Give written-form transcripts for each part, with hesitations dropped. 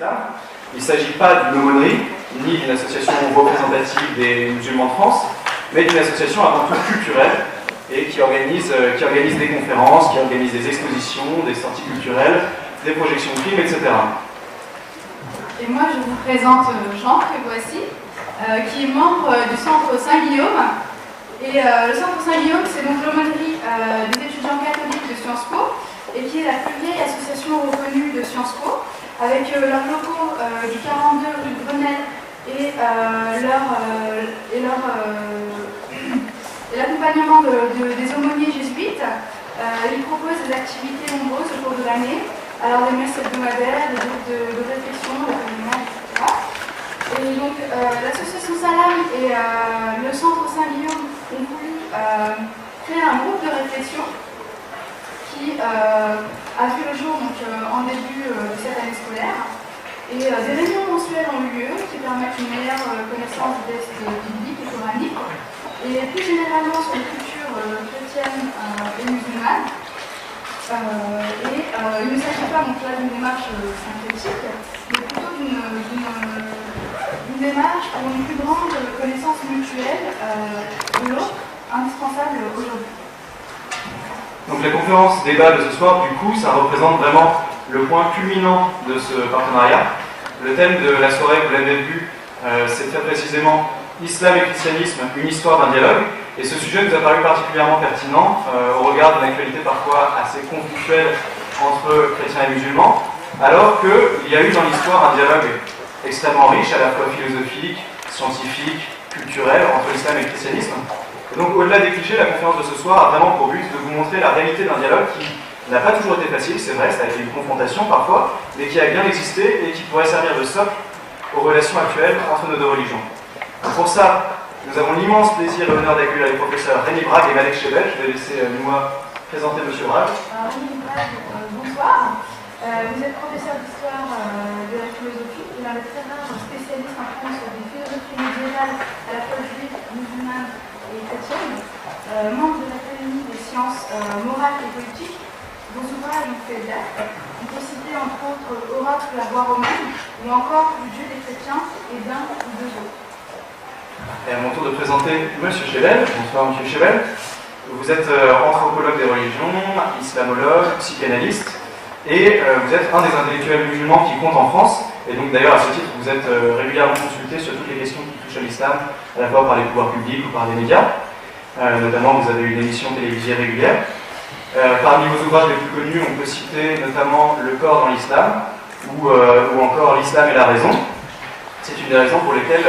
Il ne s'agit pas d'une aumônerie, ni d'une association représentative des musulmans de France, mais d'une association avant tout culturelle et qui organise des conférences, qui organise des expositions, des sorties culturelles, des projections de films, etc. Et moi, je vous présente Jean, que voici, qui est membre du Centre Saint-Guillaume. Et le Centre Saint-Guillaume, c'est donc l'aumônerie des étudiants catholiques de Sciences Po, et qui est la plus vieille association reconnue de Sciences Po, avec leurs locaux du 42 rue de Grenelle et l'accompagnement des aumôniers jésuites. Ils proposent des activités nombreuses au cours de l'année, alors des messes hebdomadaires, des groupes de réflexion, de communion, etc. Et donc l'association Salam et le Centre Saint-Guillaume ont voulu créer un groupe de réflexion qui a vu le jour donc, en début de cette année scolaire. Et des réunions mensuelles ont eu lieu qui permettent une meilleure connaissance des textes bibliques et coraniques, et plus généralement sur les cultures chrétiennes et musulmanes. Il ne s'agit pas donc là d'une démarche synthétique, mais plutôt d'une démarche pour une plus grande connaissance mutuelle de l'autre, indispensable aujourd'hui. Donc la conférence débat de ce soir, du coup, ça représente vraiment le point culminant de ce partenariat. Le thème de la soirée, vous l'avez vu, c'est très précisément Islam et christianisme, une histoire d'un dialogue. Et ce sujet nous a paru particulièrement pertinent au regard d'une actualité parfois assez conflictuelle entre chrétiens et musulmans, alors qu'il y a eu dans l'histoire un dialogue extrêmement riche, à la fois philosophique, scientifique, culturel, entre l'islam et le christianisme. Et donc au-delà des clichés, la conférence de ce soir a vraiment pour but de vous montrer la réalité d'un dialogue qui n'a pas toujours été facile, c'est vrai, ça a été une confrontation parfois, mais qui a bien existé et qui pourrait servir de socle aux relations actuelles entre nos deux religions. Pour ça, nous avons l'immense plaisir et l'honneur d'accueillir les professeurs Rémi Brague et Malek Chebel. Je vais laisser Noua présenter M. Brague. Rémi Brague, bonsoir. Vous êtes professeur d'histoire de la philosophie et l'un des très rares spécialistes en France des philosophies médiévales à la fois juive, musulmane et chrétienne, membre de l'Académie des sciences morales et politiques, dont ouvrages ont fait date. On peut citer entre autres Oracle la voie romaine ou encore Le Dieu des chrétiens et d'un ou deux autres. Et à mon tour de présenter M. Chebel. Bonsoir M. Chebel. Vous êtes anthropologue des religions, islamologue, psychanalyste, et vous êtes un des intellectuels musulmans qui compte en France. Et donc d'ailleurs à ce titre, vous êtes régulièrement consulté sur toutes les questions qui touchent à l'islam, à la fois par les pouvoirs publics ou par les médias. Notamment, vous avez une émission télévisée régulière. Parmi vos ouvrages les plus connus, on peut citer notamment Le corps dans l'islam ou encore L'islam et la raison. C'est une des raisons pour lesquelles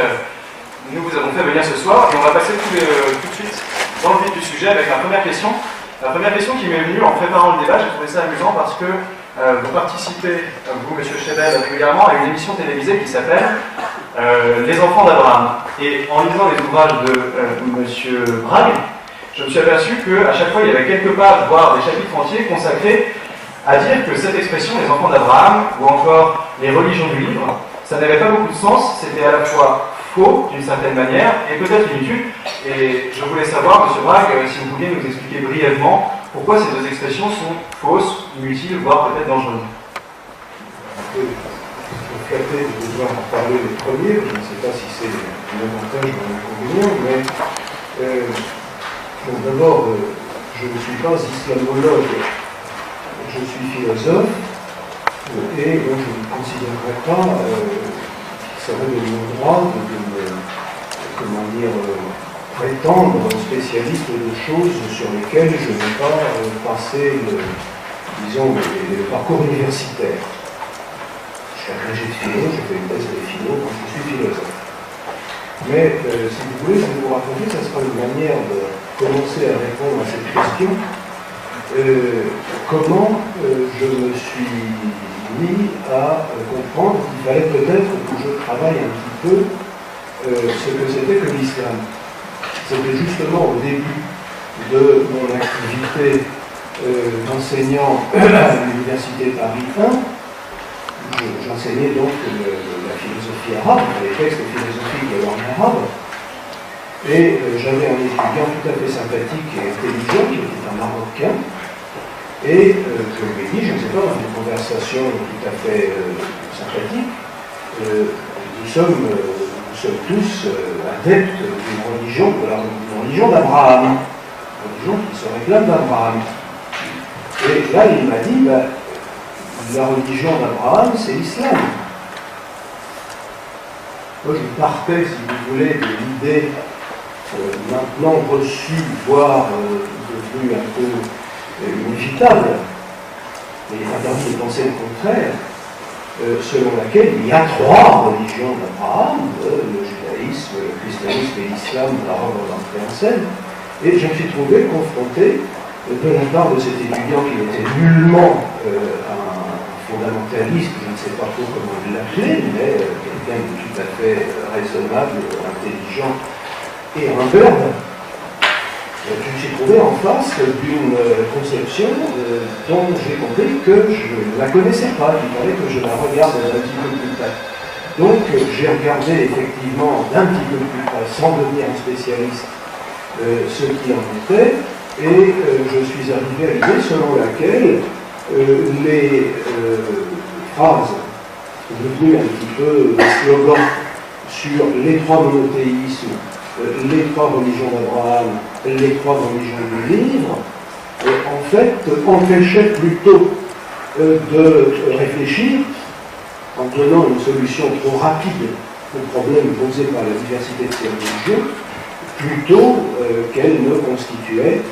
nous vous avons fait venir ce soir, et on va passer tout de suite dans le vif du sujet avec la première question. La première question qui m'est venue en préparant le débat, j'ai trouvé ça amusant parce que vous participez, vous, M. Chebel, régulièrement à une émission télévisée qui s'appelle Les enfants d'Abraham. Et en lisant les ouvrages de M. Brague, je me suis aperçu qu'à chaque fois il y avait quelques pages, voire des chapitres entiers consacrés à dire que cette expression, les enfants d'Abraham, ou encore les religions du livre, ça n'avait pas beaucoup de sens, c'était à la fois faux d'une certaine manière et peut-être inutile. Et je voulais savoir, M. Brague, si vous pouviez nous expliquer brièvement pourquoi ces deux expressions sont fausses, inutiles, voire peut-être dangereuses. Je suis flatté de devoir en parler les premiers, je ne sais pas si c'est un avantage ou un inconvénient, mais bon, d'abord, je ne suis pas islamologue, je suis philosophe, et donc je ne considérerais pas qu'il serait de mon droit prétendre spécialiste de choses sur lesquelles je n'ai pas passé le parcours universitaire. Je suis agrégé de philo, je fais une thèse de philo, donc je suis philosophe. Mais si vous voulez, je vais vous raconter, ça sera une manière de commencer à répondre à cette question. Comment je me suis mis à comprendre qu'il fallait peut-être que je travaille un petit peu ce que c'était que l'islam. C'était justement au début de mon activité d'enseignant à l'université Paris 1. J'enseignais donc la philosophie arabe, les textes philosophiques de langue arabe. Et j'avais un étudiant tout à fait sympathique et intelligent, qui était un Marocain, Et je lui ai dit, je ne sais pas, dans une conversation tout à fait sympathique, nous sommes tous adeptes d'une religion, d'une religion d'Abraham, une religion qui se réclame d'Abraham. Et là, il m'a dit, la religion d'Abraham, c'est l'islam. Moi, je partais, si vous voulez, de l'idée maintenant reçue, voire devenue un peu inévitable, mais il est interdit de penser le contraire, selon laquelle il y a trois religions d'Abraham, le judaïsme, le christianisme et l'islam, la robe d'entrée en scène, et je me suis trouvé confronté, de la part de cet étudiant qui n'était nullement un fondamentaliste, je ne sais pas trop comment l'appeler, mais quelqu'un de tout à fait raisonnable, intelligent et humble, je me suis trouvé en face d'une conception dont j'ai compris que je ne la connaissais pas, il fallait que je la regarde d'un petit peu plus près. Donc j'ai regardé effectivement d'un petit peu plus près, sans devenir un spécialiste, ce qui en était, et je suis arrivé à l'idée selon laquelle les phrases devenues un petit peu des slogans sur les trois monothéismes, les trois religions d'Abraham, les trois religions du livre, en fait, empêchaient plutôt de réfléchir en donnant une solution trop rapide au problème posé par la diversité de ces religions, plutôt qu'elle ne constituait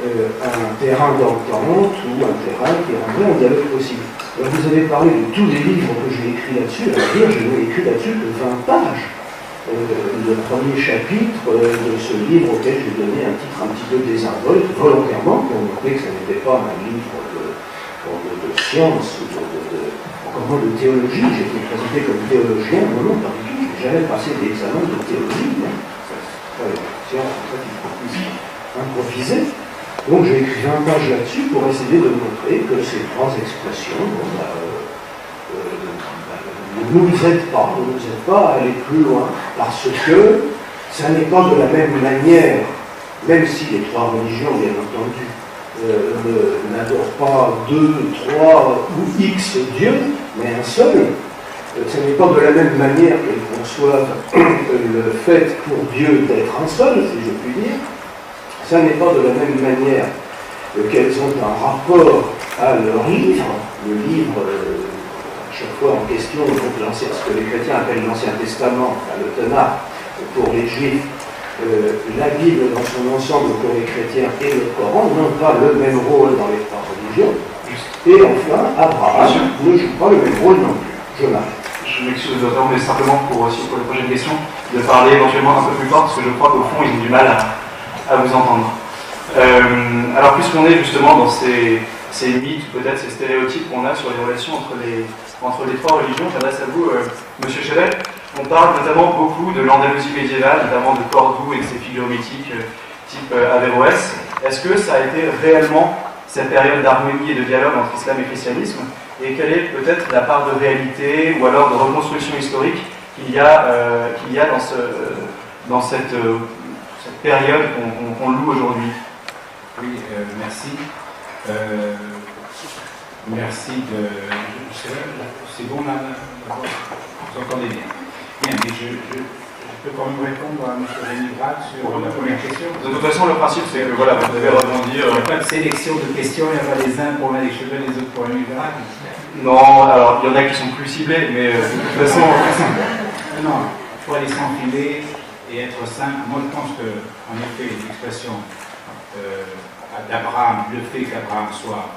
un terrain d'entente ou un terrain qui rendrait un dialogue possible. Alors vous avez parlé de tous les livres que j'ai écrits là-dessus, à dire je n'ai écrit là-dessus que 20 pages. Le premier chapitre de ce livre auquel j'ai donné un titre un petit peu désinvolte, volontairement, pour montrer que ce n'était pas un livre de science ou encore moins de théologie. J'ai été présenté comme théologien, non, pas du tout, je n'ai jamais passé d'examen de théologie. C'est en fait une proposition improvisée. Donc j'ai écrit 20 pages là-dessus pour essayer de montrer que ces trois expressions ne nous aident pas à aller plus loin, parce que ça n'est pas de la même manière, même si les trois religions, bien entendu, n'adorent pas 2, 3 ou X dieux, mais un seul, ce n'est pas de la même manière qu'elles conçoivent le fait pour Dieu d'être un seul, si je puis dire. Ça n'est pas de la même manière qu'elles ont un rapport à leur livre, le livre à chaque fois en question, donc ce que les chrétiens appellent l'Ancien Testament, le Tanakh pour les Juifs, la Bible dans son ensemble pour les chrétiens et le Coran n'ont pas le même rôle dans les trois religions. Et enfin, Abraham ne joue pas le même rôle non plus. Je m'arrête. Je m'excuse de l'auteur, mais simplement pour les prochaines questions, de parler éventuellement un peu plus fort, parce que je crois qu'au fond, ils ont du mal à vous entendre. Alors, puisqu'on est justement dans ces mythes, peut-être ces stéréotypes qu'on a sur les relations entre les trois religions, j'adresse à vous, Monsieur Chevet. On parle notamment beaucoup de l'Andalousie médiévale, notamment de Cordoue et de ses figures mythiques type Averroès. Est-ce que ça a été réellement cette période d'harmonie et de dialogue entre islam et christianisme? Et quelle est peut-être la part de réalité ou alors de reconstruction historique qu'il y a dans cette période qu'on loue aujourd'hui? Oui, merci. Merci de... C'est bon là, vous entendez bien. Bien, mais je peux quand même répondre à M. Rémy-Braque sur la première question. De toute façon, le principe, c'est que voilà, vous devez rebondir. Il n'y a pas de sélection de questions, il n'y a pas les uns pour les cheveux, les autres pour Rémy-Braque. Non, alors il y en a qui sont plus ciblés, mais de toute façon. Non, il faut aller s'enfiler et être simple. Moi, je pense que, en effet, l'expression d'Abraham, le fait qu'Abraham soit,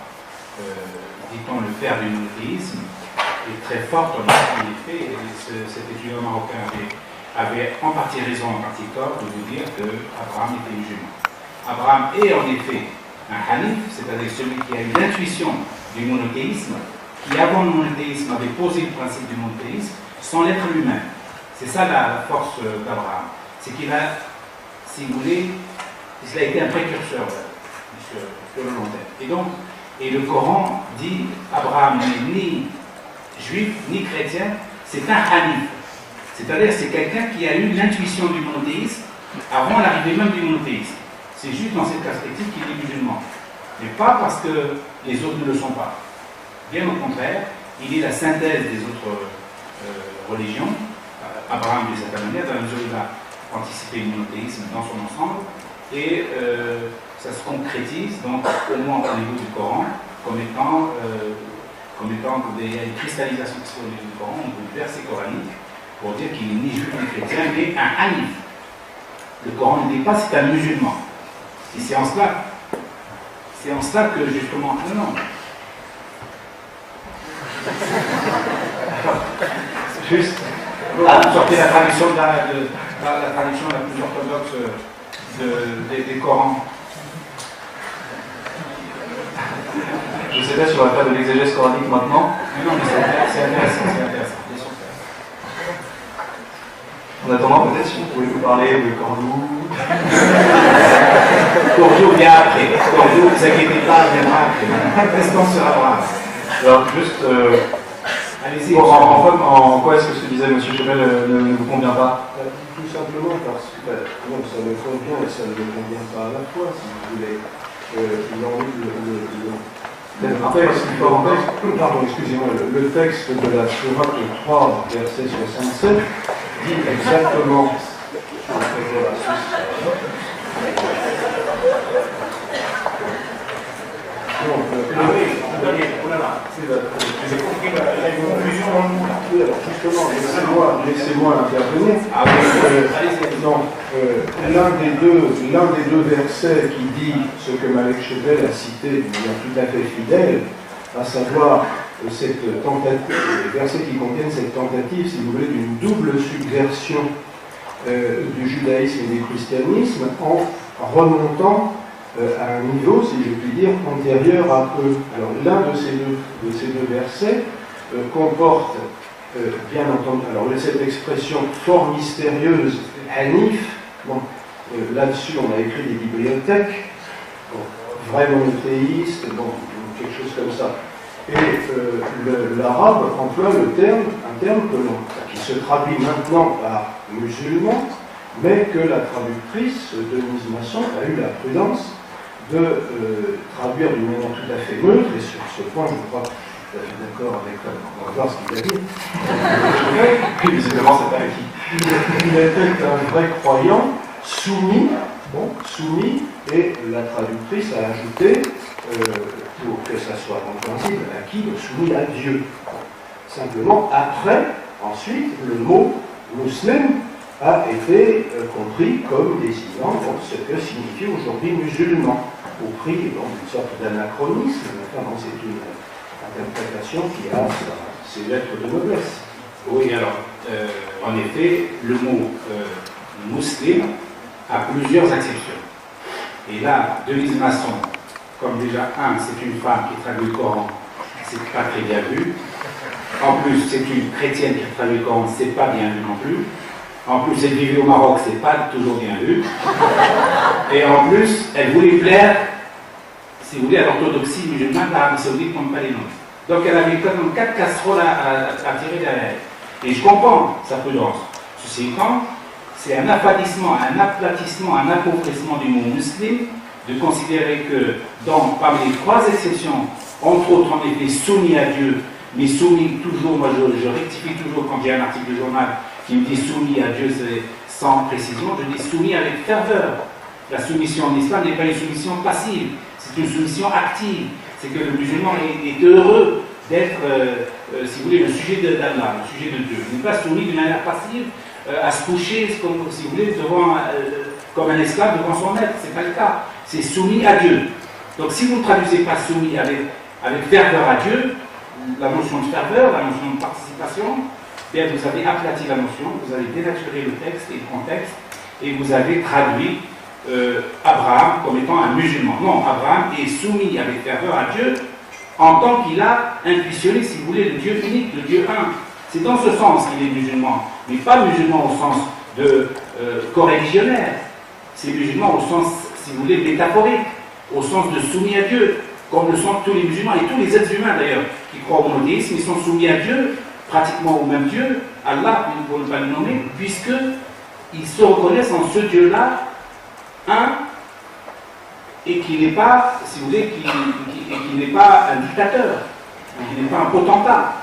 dit-on, le père du monothéisme, est très forte. En effet, cet étudiant marocain avait en partie raison, en partie tort, de vous dire qu'Abraham était musulman. Abraham est en effet un hanif, c'est-à-dire celui qui a eu l'intuition du monothéisme, qui avant le monothéisme avait posé le principe du monothéisme sans l'être lui-même. C'est ça la force d'Abraham. C'est qu'il a, si vous voulez, il a été un précurseur sur le long terme. Et le Coran dit Abraham n'est ni juif ni chrétien, c'est un hanif. C'est-à-dire c'est quelqu'un qui a eu l'intuition du monothéisme avant l'arrivée même du monothéisme. C'est juste dans cette perspective qu'il est musulman. mais pas parce que les autres ne le sont pas. Bien au contraire, il est la synthèse des autres religions. Abraham, de cette manière, dans la mesure où il a anticipé le monothéisme dans son ensemble, et ça se concrétise donc au moins au niveau du Coran comme étant il y a une cristallisation qui se fait au niveau du Coran, au niveau du verset coranique, pour dire qu'il n'est ni juif ni chrétien, mais un hanif. Le Coran ne dit pas c'est un musulman. Et c'est en cela que justement, non. Juste. Sortez la traduction la traduction la plus orthodoxe des Corans. Je ne sais pas si on va faire de l'exégèse coranique maintenant. Mais non, mais c'est intéressant. En attendant, peut-être si vous pouvez nous parler de Cordoue. Cordoue vient après. Cordoue, ne vous inquiétez pas, viendra après. Est-ce qu'on sera brave? Alors, juste. Allez-y. En quoi est-ce que ce que disait M. Chebel ne vous convient pas? Tout simplement parce que non, ça me convient et ça ne me convient pas à la fois, si vous voulez. Pardon, excusez-moi, le texte de la Sourate 3, verset 67, dit exactement. Justement, laissez-moi intervenir. L'un des deux versets qui dit ce que Malek Chebel a cité de manière tout à fait fidèle, à savoir cette tentative, les versets qui contiennent cette tentative, si vous voulez, d'une double subversion du judaïsme et du christianisme en remontant à un niveau, si je puis dire, antérieur à eux. Alors l'un de ces deux versets comporte, bien entendu, alors cette expression fort mystérieuse, hanif, bon, là-dessus on a écrit des bibliothèques, bon, vrai monothéiste, bon, quelque chose comme ça. Et l'arabe emploie un terme qui se traduit maintenant par musulman, mais que la traductrice, Denise Masson, a eu la prudence de traduire d'une manière tout à fait neutre, et sur ce point, je crois que je suis d'accord avec elle. On va voir ce qu'il a dit. Visiblement, c'est pas acquis. Il était un vrai croyant, soumis, et la traductrice a ajouté, pour que ça soit compréhensible, acquis, soumis à Dieu. Simplement, ensuite, le mot musulman a été compris comme désignant ce que signifie aujourd'hui musulman, au prix d'une sorte d'anachronisme. Enfin, c'est une interprétation qui a ses lettres de noblesse. Oui, alors, en effet, le mot musulman a plusieurs acceptions. Et là, Denise Masson, comme déjà, c'est une femme qui traduit le Coran, c'est pas très bien vu. En plus, c'est une chrétienne qui traduit le Coran, c'est pas bien vu non plus. En plus, elle vivait au Maroc, c'est pas toujours bien vu. Et en plus, elle voulait plaire, si vous voulez, à l'orthodoxie musulmane de l'Arabie Saoudite comme pas les nôtres. Donc elle avait quand même 4 casseroles à tirer derrière elle. Et je comprends sa prudence. Ceci étant, c'est un affadissement, un aplatissement, un appauvrissement du mot musulman de considérer que parmi les 3 exceptions, entre autres en effet soumis à Dieu, mais soumis toujours, moi je rectifie toujours quand il y a un article de journal qui me dit soumis à Dieu sans précision, je dis soumis avec ferveur. La soumission en islam n'est pas une soumission passive, c'est une soumission active. C'est que le musulman est heureux d'être, si vous voulez, le sujet d'Allah, le sujet de Dieu. Il n'est pas soumis d'une manière passive à se coucher, si vous voulez, comme un esclave devant son maître. Ce n'est pas le cas. C'est soumis à Dieu. Donc si vous ne traduisez pas soumis avec ferveur à Dieu, la notion de ferveur, la notion de participation, bien vous avez aplati la notion, vous avez dénaturé le texte et le contexte, et vous avez traduit Abraham comme étant un musulman. Non, Abraham est soumis avec ferveur à Dieu en tant qu'il a intuitionné, si vous voulez, le Dieu unique, le Dieu un. C'est dans ce sens qu'il est musulman, mais pas musulman au sens de coreligionnaire. C'est musulman au sens, si vous voulez, métaphorique, au sens de soumis à Dieu, comme le sont tous les musulmans et tous les êtres humains d'ailleurs qui croient au monothéisme. Ils sont soumis à Dieu, pratiquement au même Dieu, Allah, pour ne pas le nommer, puisqu'ils se reconnaissent en ce Dieu-là, un, et qui n'est pas, si vous voulez, qui n'est pas un dictateur, qui n'est pas un potentat.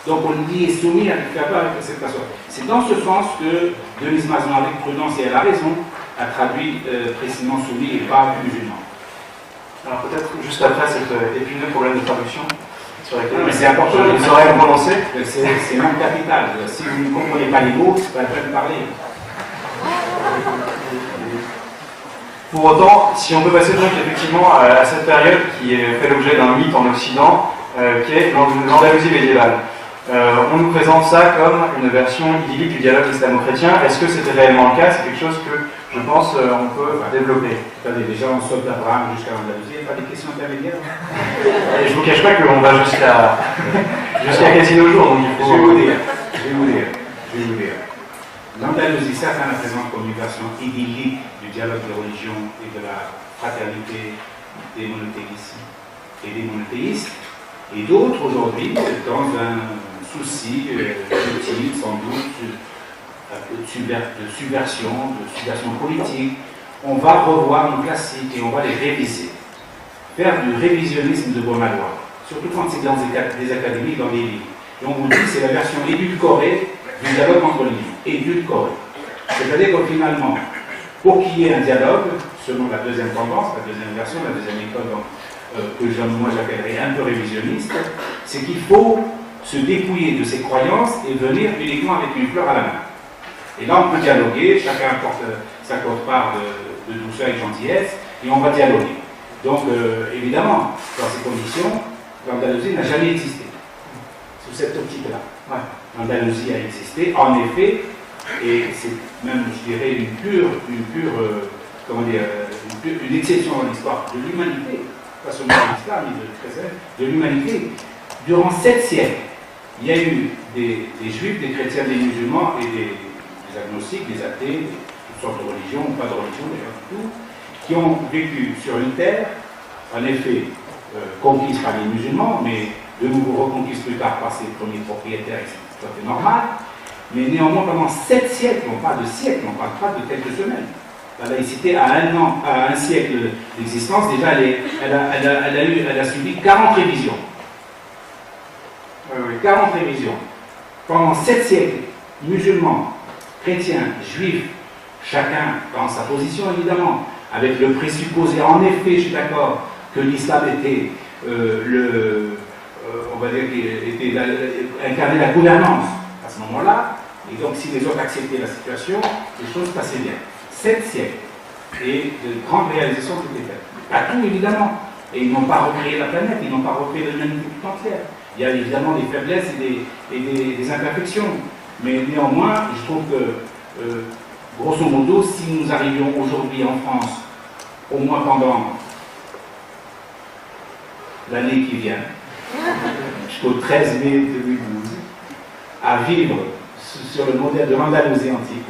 Donc on y est soumis à dictateur avec cette façon. C'est dans ce sens que Denise Mazon, avec prudence, et elle a raison, a traduit précisément soumis et pas musulman. Alors peut-être juste après cet épineux problème de traduction, sur lequel c'est important, vous aurez à prononcer. C'est même capital. Si vous ne comprenez pas les mots, c'est pas la peine de parler. Pour autant, si on peut passer donc effectivement à cette période qui fait l'objet d'un mythe en Occident, qui est l'Andalousie médiévale. On nous présente ça comme une version idyllique du dialogue islamo-chrétien. Est-ce que c'était réellement le cas? C'est quelque chose que, je pense, on peut développer. Attendez, déjà on saute d'Abraham jusqu'à l'Andalousie, il n'y a pas des questions intermédiaires? Et je ne vous cache pas qu'on va jusqu'à quasi nos jours, donc il faut... Je vais vous dire. L'Andalousie, certains la présentent comme une version idyllique du dialogue de religion et de la fraternité des monothéistes et d'autres aujourd'hui, dans un souci utile, sans doute, de subversion politique, on va revoir nos classiques et on va les réviser. Faire du révisionnisme de bon aloi, surtout quand c'est dans des académies, dans des livres. Et on vous dit c'est la version édulcorée du dialogue entre les livres. Édulcorée. C'est-à-dire que finalement, pour qu'il y ait un dialogue, selon la deuxième tendance, la deuxième version, la deuxième école que moi j'appellerais un peu révisionniste, c'est qu'il faut se dépouiller de ses croyances et venir uniquement avec une fleur à la main. Et là on peut dialoguer, chacun apporte sa quote-part de douceur et de gentillesse, et on va dialoguer. Donc évidemment, dans ces conditions, l'Andalousie n'a jamais existé, sous cette optique-là. Ouais. L'Andalousie a existé, en effet, et c'est même, je dirais, une exception dans l'histoire de l'humanité, pas seulement de l'islam, mais de l'humanité. Durant 7 siècles, il y a eu des juifs, des chrétiens, des musulmans et des agnostiques, des athées, toutes sortes de religions, ou pas de religion d'ailleurs du tout, qui ont vécu sur une terre, en effet, conquise par les musulmans, mais de nouveau reconquise plus tard par ses premiers propriétaires, et c'est tout à fait normal. Mais néanmoins, pendant 7 siècles, on parle de siècles, on ne parle pas de quelques semaines. La laïcité, à un siècle d'existence, déjà, elle a subi 40 révisions. 40 révisions. Pendant 7 siècles, musulmans, chrétiens, juifs, chacun dans sa position, évidemment, avec le présupposé, en effet, je suis d'accord, que l'islam était on va dire qu'il était incarné la gouvernance à ce moment-là, et donc si les autres acceptaient la situation, les choses passaient bien. 7 siècles, et de grandes réalisations toutes les faites. Pas tout, évidemment, et ils n'ont pas recréé la planète, ils n'ont pas recréé l'humanité tout entière. Il y a évidemment des faiblesses et des imperfections, mais néanmoins, je trouve que, grosso modo, si nous arrivions aujourd'hui en France, au moins pendant l'année qui vient, jusqu'au 13 mai 2012, à vivre sur le modèle de l'Andalousie antique,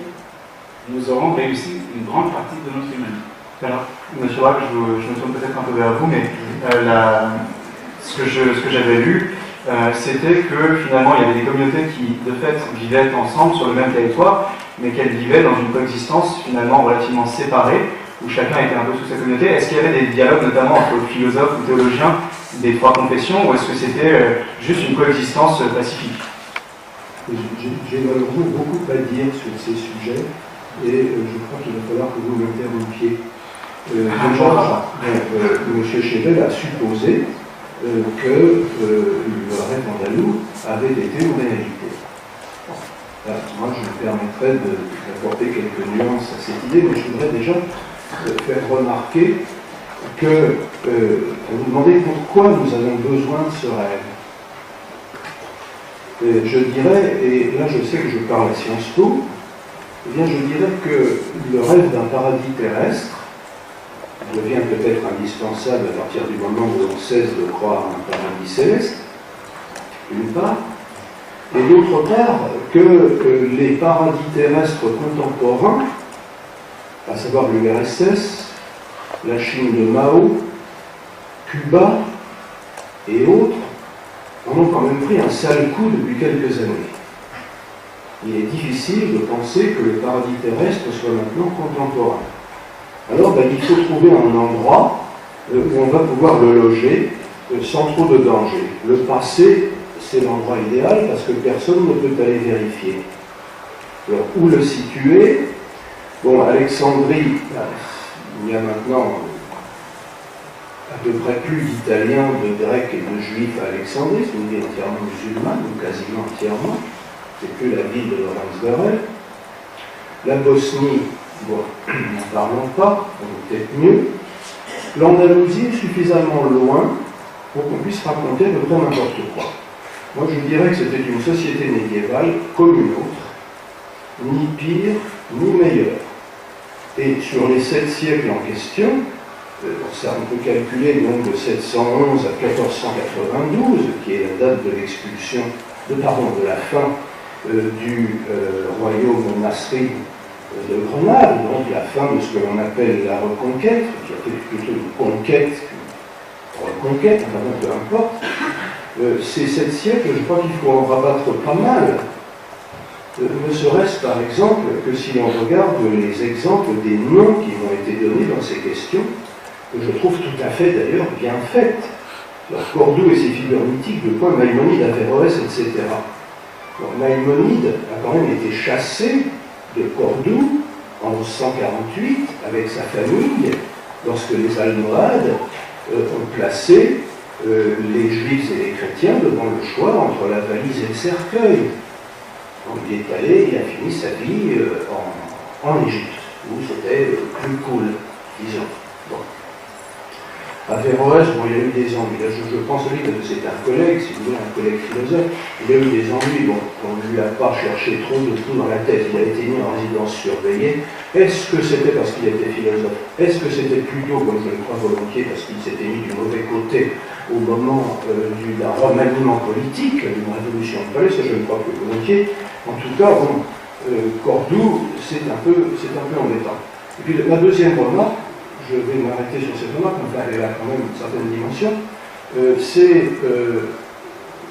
nous aurons réussi une grande partie de notre humanité. Alors, monsieur Rack, je me tourne peut-être un peu vers vous, mais ce que j'avais lu, c'était que finalement il y avait des communautés qui de fait vivaient ensemble sur le même territoire, mais qu'elles vivaient dans une coexistence finalement relativement séparée, où chacun était un peu sous sa communauté. Est-ce qu'il y avait des dialogues notamment entre philosophes ou théologiens des 3 confessions, ou est-ce que c'était juste une coexistence pacifique? J'ai malheureusement beaucoup à dire sur ces sujets, et je crois qu'il va falloir que vous m'interrompiez. M. Chevèle a supposé que le rêve andalou avait été une réalité. Là, moi, je me permettrai d'apporter quelques nuances à cette idée, mais je voudrais déjà faire remarquer que vous demandez pourquoi nous avons besoin de ce rêve. Je dirais, et là je sais que je parle à Sciences Po, eh bien je dirais que le rêve d'un paradis terrestre devient peut-être indispensable à partir du moment où on cesse de croire à un paradis céleste, d'une part, et d'autre part que les paradis terrestres contemporains, à savoir l'URSS, la Chine de Mao, Cuba et autres, en ont quand même pris un sale coup depuis quelques années. Il est difficile de penser que le paradis terrestre soit maintenant contemporain. Alors il faut trouver un endroit où on va pouvoir le loger sans trop de danger. Le passé, c'est l'endroit idéal parce que personne ne peut aller vérifier. Alors, où le situer? Bon, Alexandrie, il y a maintenant à peu près plus d'Italiens, de Grecs et de Juifs à Alexandrie, c'est une ville entièrement musulmane, ou quasiment entièrement. C'est plus la ville de Lorenz Garel. La Bosnie, bon, n'en parlons pas, peut-être mieux. L'Andalousie est suffisamment loin pour qu'on puisse raconter de près n'importe quoi. Moi, je dirais que c'était une société médiévale comme une autre, ni pire, ni meilleure. Et sur les 7 siècles en question, on peut calculer le nombre de 711 à 1492, qui est la date de l'expulsion, de la fin du royaume monastique de Grenade, donc la fin de ce que l'on appelle la Reconquête, qui a été plutôt une conquête qu'une reconquête, enfin peu importe. Ces 7 siècles, je crois qu'il faut en rabattre pas mal. Ne serait-ce par exemple que si l'on regarde les exemples des noms qui ont été donnés dans ces questions, que je trouve tout à fait d'ailleurs bien faites. Cordoue et ses figures mythiques, de quoi Maïmonide, Averroès, etc. Donc, Maïmonide a quand même été chassé de Cordoue en 1148 avec sa famille, lorsque les Almohades ont placé les Juifs et les chrétiens devant le choix entre la valise et le cercueil. Donc il est allé, il a fini sa vie en Égypte, où c'était plus cool, disons. Bon. Averroès, bon, il a eu des ennuis. Là, je pense lui que c'est un collègue, si vous voulez, un collègue philosophe. Il a eu des ennuis, bon, on ne lui a pas cherché trop de tout dans la tête. Il a été mis en résidence surveillée. Est-ce que c'était parce qu'il était philosophe? Est-ce que c'était plutôt, comme je le crois volontiers, parce qu'il s'était mis du mauvais côté au moment d'un remaniement politique, d'une révolution de palais? Ça, je le crois plus volontiers. En tout cas, bon, Cordoue, c'est un peu embêtant. Et puis la deuxième remarque, je vais m'arrêter sur cette remarque, enfin elle a quand même une certaine dimension, c'est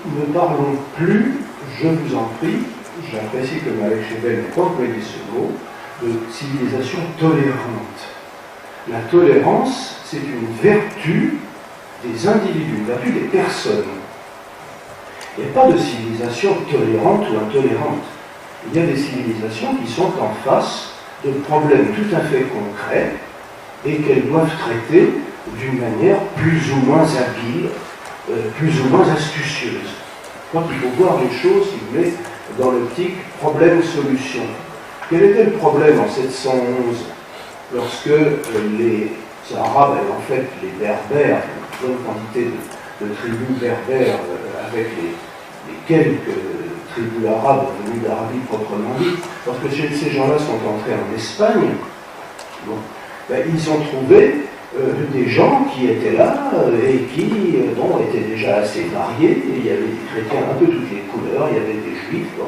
ne parlons plus, je vous en prie, j'apprécie que Malek Chebel n'ait pas employé ce mot, de civilisation tolérante. La tolérance, c'est une vertu des individus, une vertu des personnes. Il n'y a pas de civilisation tolérante ou intolérante. Il y a des civilisations qui sont en face de problèmes tout à fait concrets et qu'elles doivent traiter d'une manière plus ou moins habile, plus ou moins astucieuse. Je crois qu'il faut voir les choses, si vous voulez, dans l'optique problème-solution. Quel était le problème en 711, lorsque les Arabes, et en fait les Berbères, une bonne quantité de tribus berbères avec les quelques tribus arabes venues d'Arabie proprement dit, lorsque ces gens-là sont entrés en Espagne, bon, ben, ils ont trouvé des gens qui étaient là et qui étaient déjà assez variés. Il y avait des chrétiens un peu toutes les couleurs, il y avait des juifs. Bon.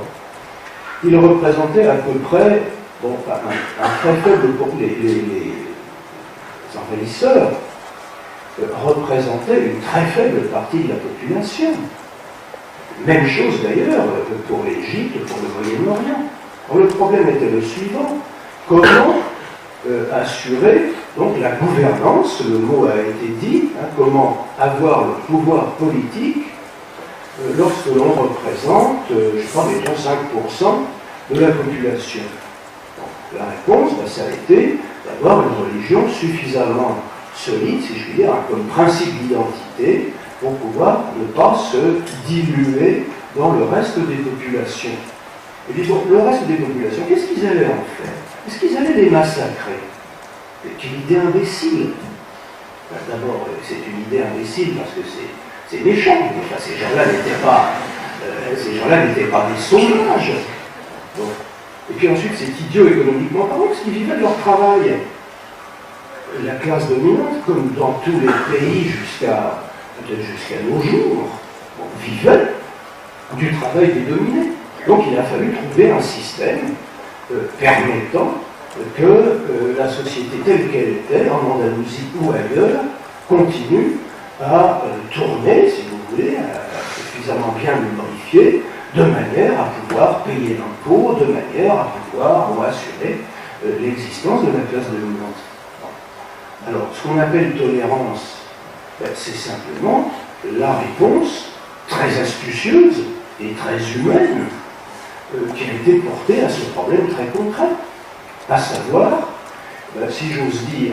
Ils représentaient à peu près un très faible les envahisseurs représentaient une très faible partie de la population. Même chose d'ailleurs pour l'Égypte, pour le Moyen-Orient. Le problème était le suivant: comment assurer donc la gouvernance, le mot a été dit, comment avoir le pouvoir politique lorsque l'on représente, je crois, mettons 5% de la population. Donc, la réponse, ça a été d'avoir une religion suffisamment solide, si je puis dire, comme principe d'identité, pour pouvoir ne pas se diluer dans le reste des populations. Et puis bon, le reste des populations, qu'est-ce qu'ils allaient en faire? Est-ce qu'ils allaient les massacrer? C'est une idée imbécile. D'abord, c'est une idée imbécile parce que c'est méchant. Enfin, ces gens-là n'étaient pas des sauvages. Bon. Et puis ensuite, c'est idiot économiquement parlant parce qu'ils vivaient de leur travail. La classe dominante, comme dans tous les pays peut-être jusqu'à nos jours, vivait du travail des dominés. Donc il a fallu trouver un système permettant que la société telle qu'elle était, en Andalousie ou ailleurs, continue à tourner, si vous voulez, suffisamment bien modifiée, de manière à pouvoir payer l'impôt, de manière à pouvoir assurer l'existence de la classe dominante. Alors, ce qu'on appelle tolérance, C'est simplement la réponse très astucieuse et très humaine qui a été portée à ce problème très concret, à savoir, si j'ose dire,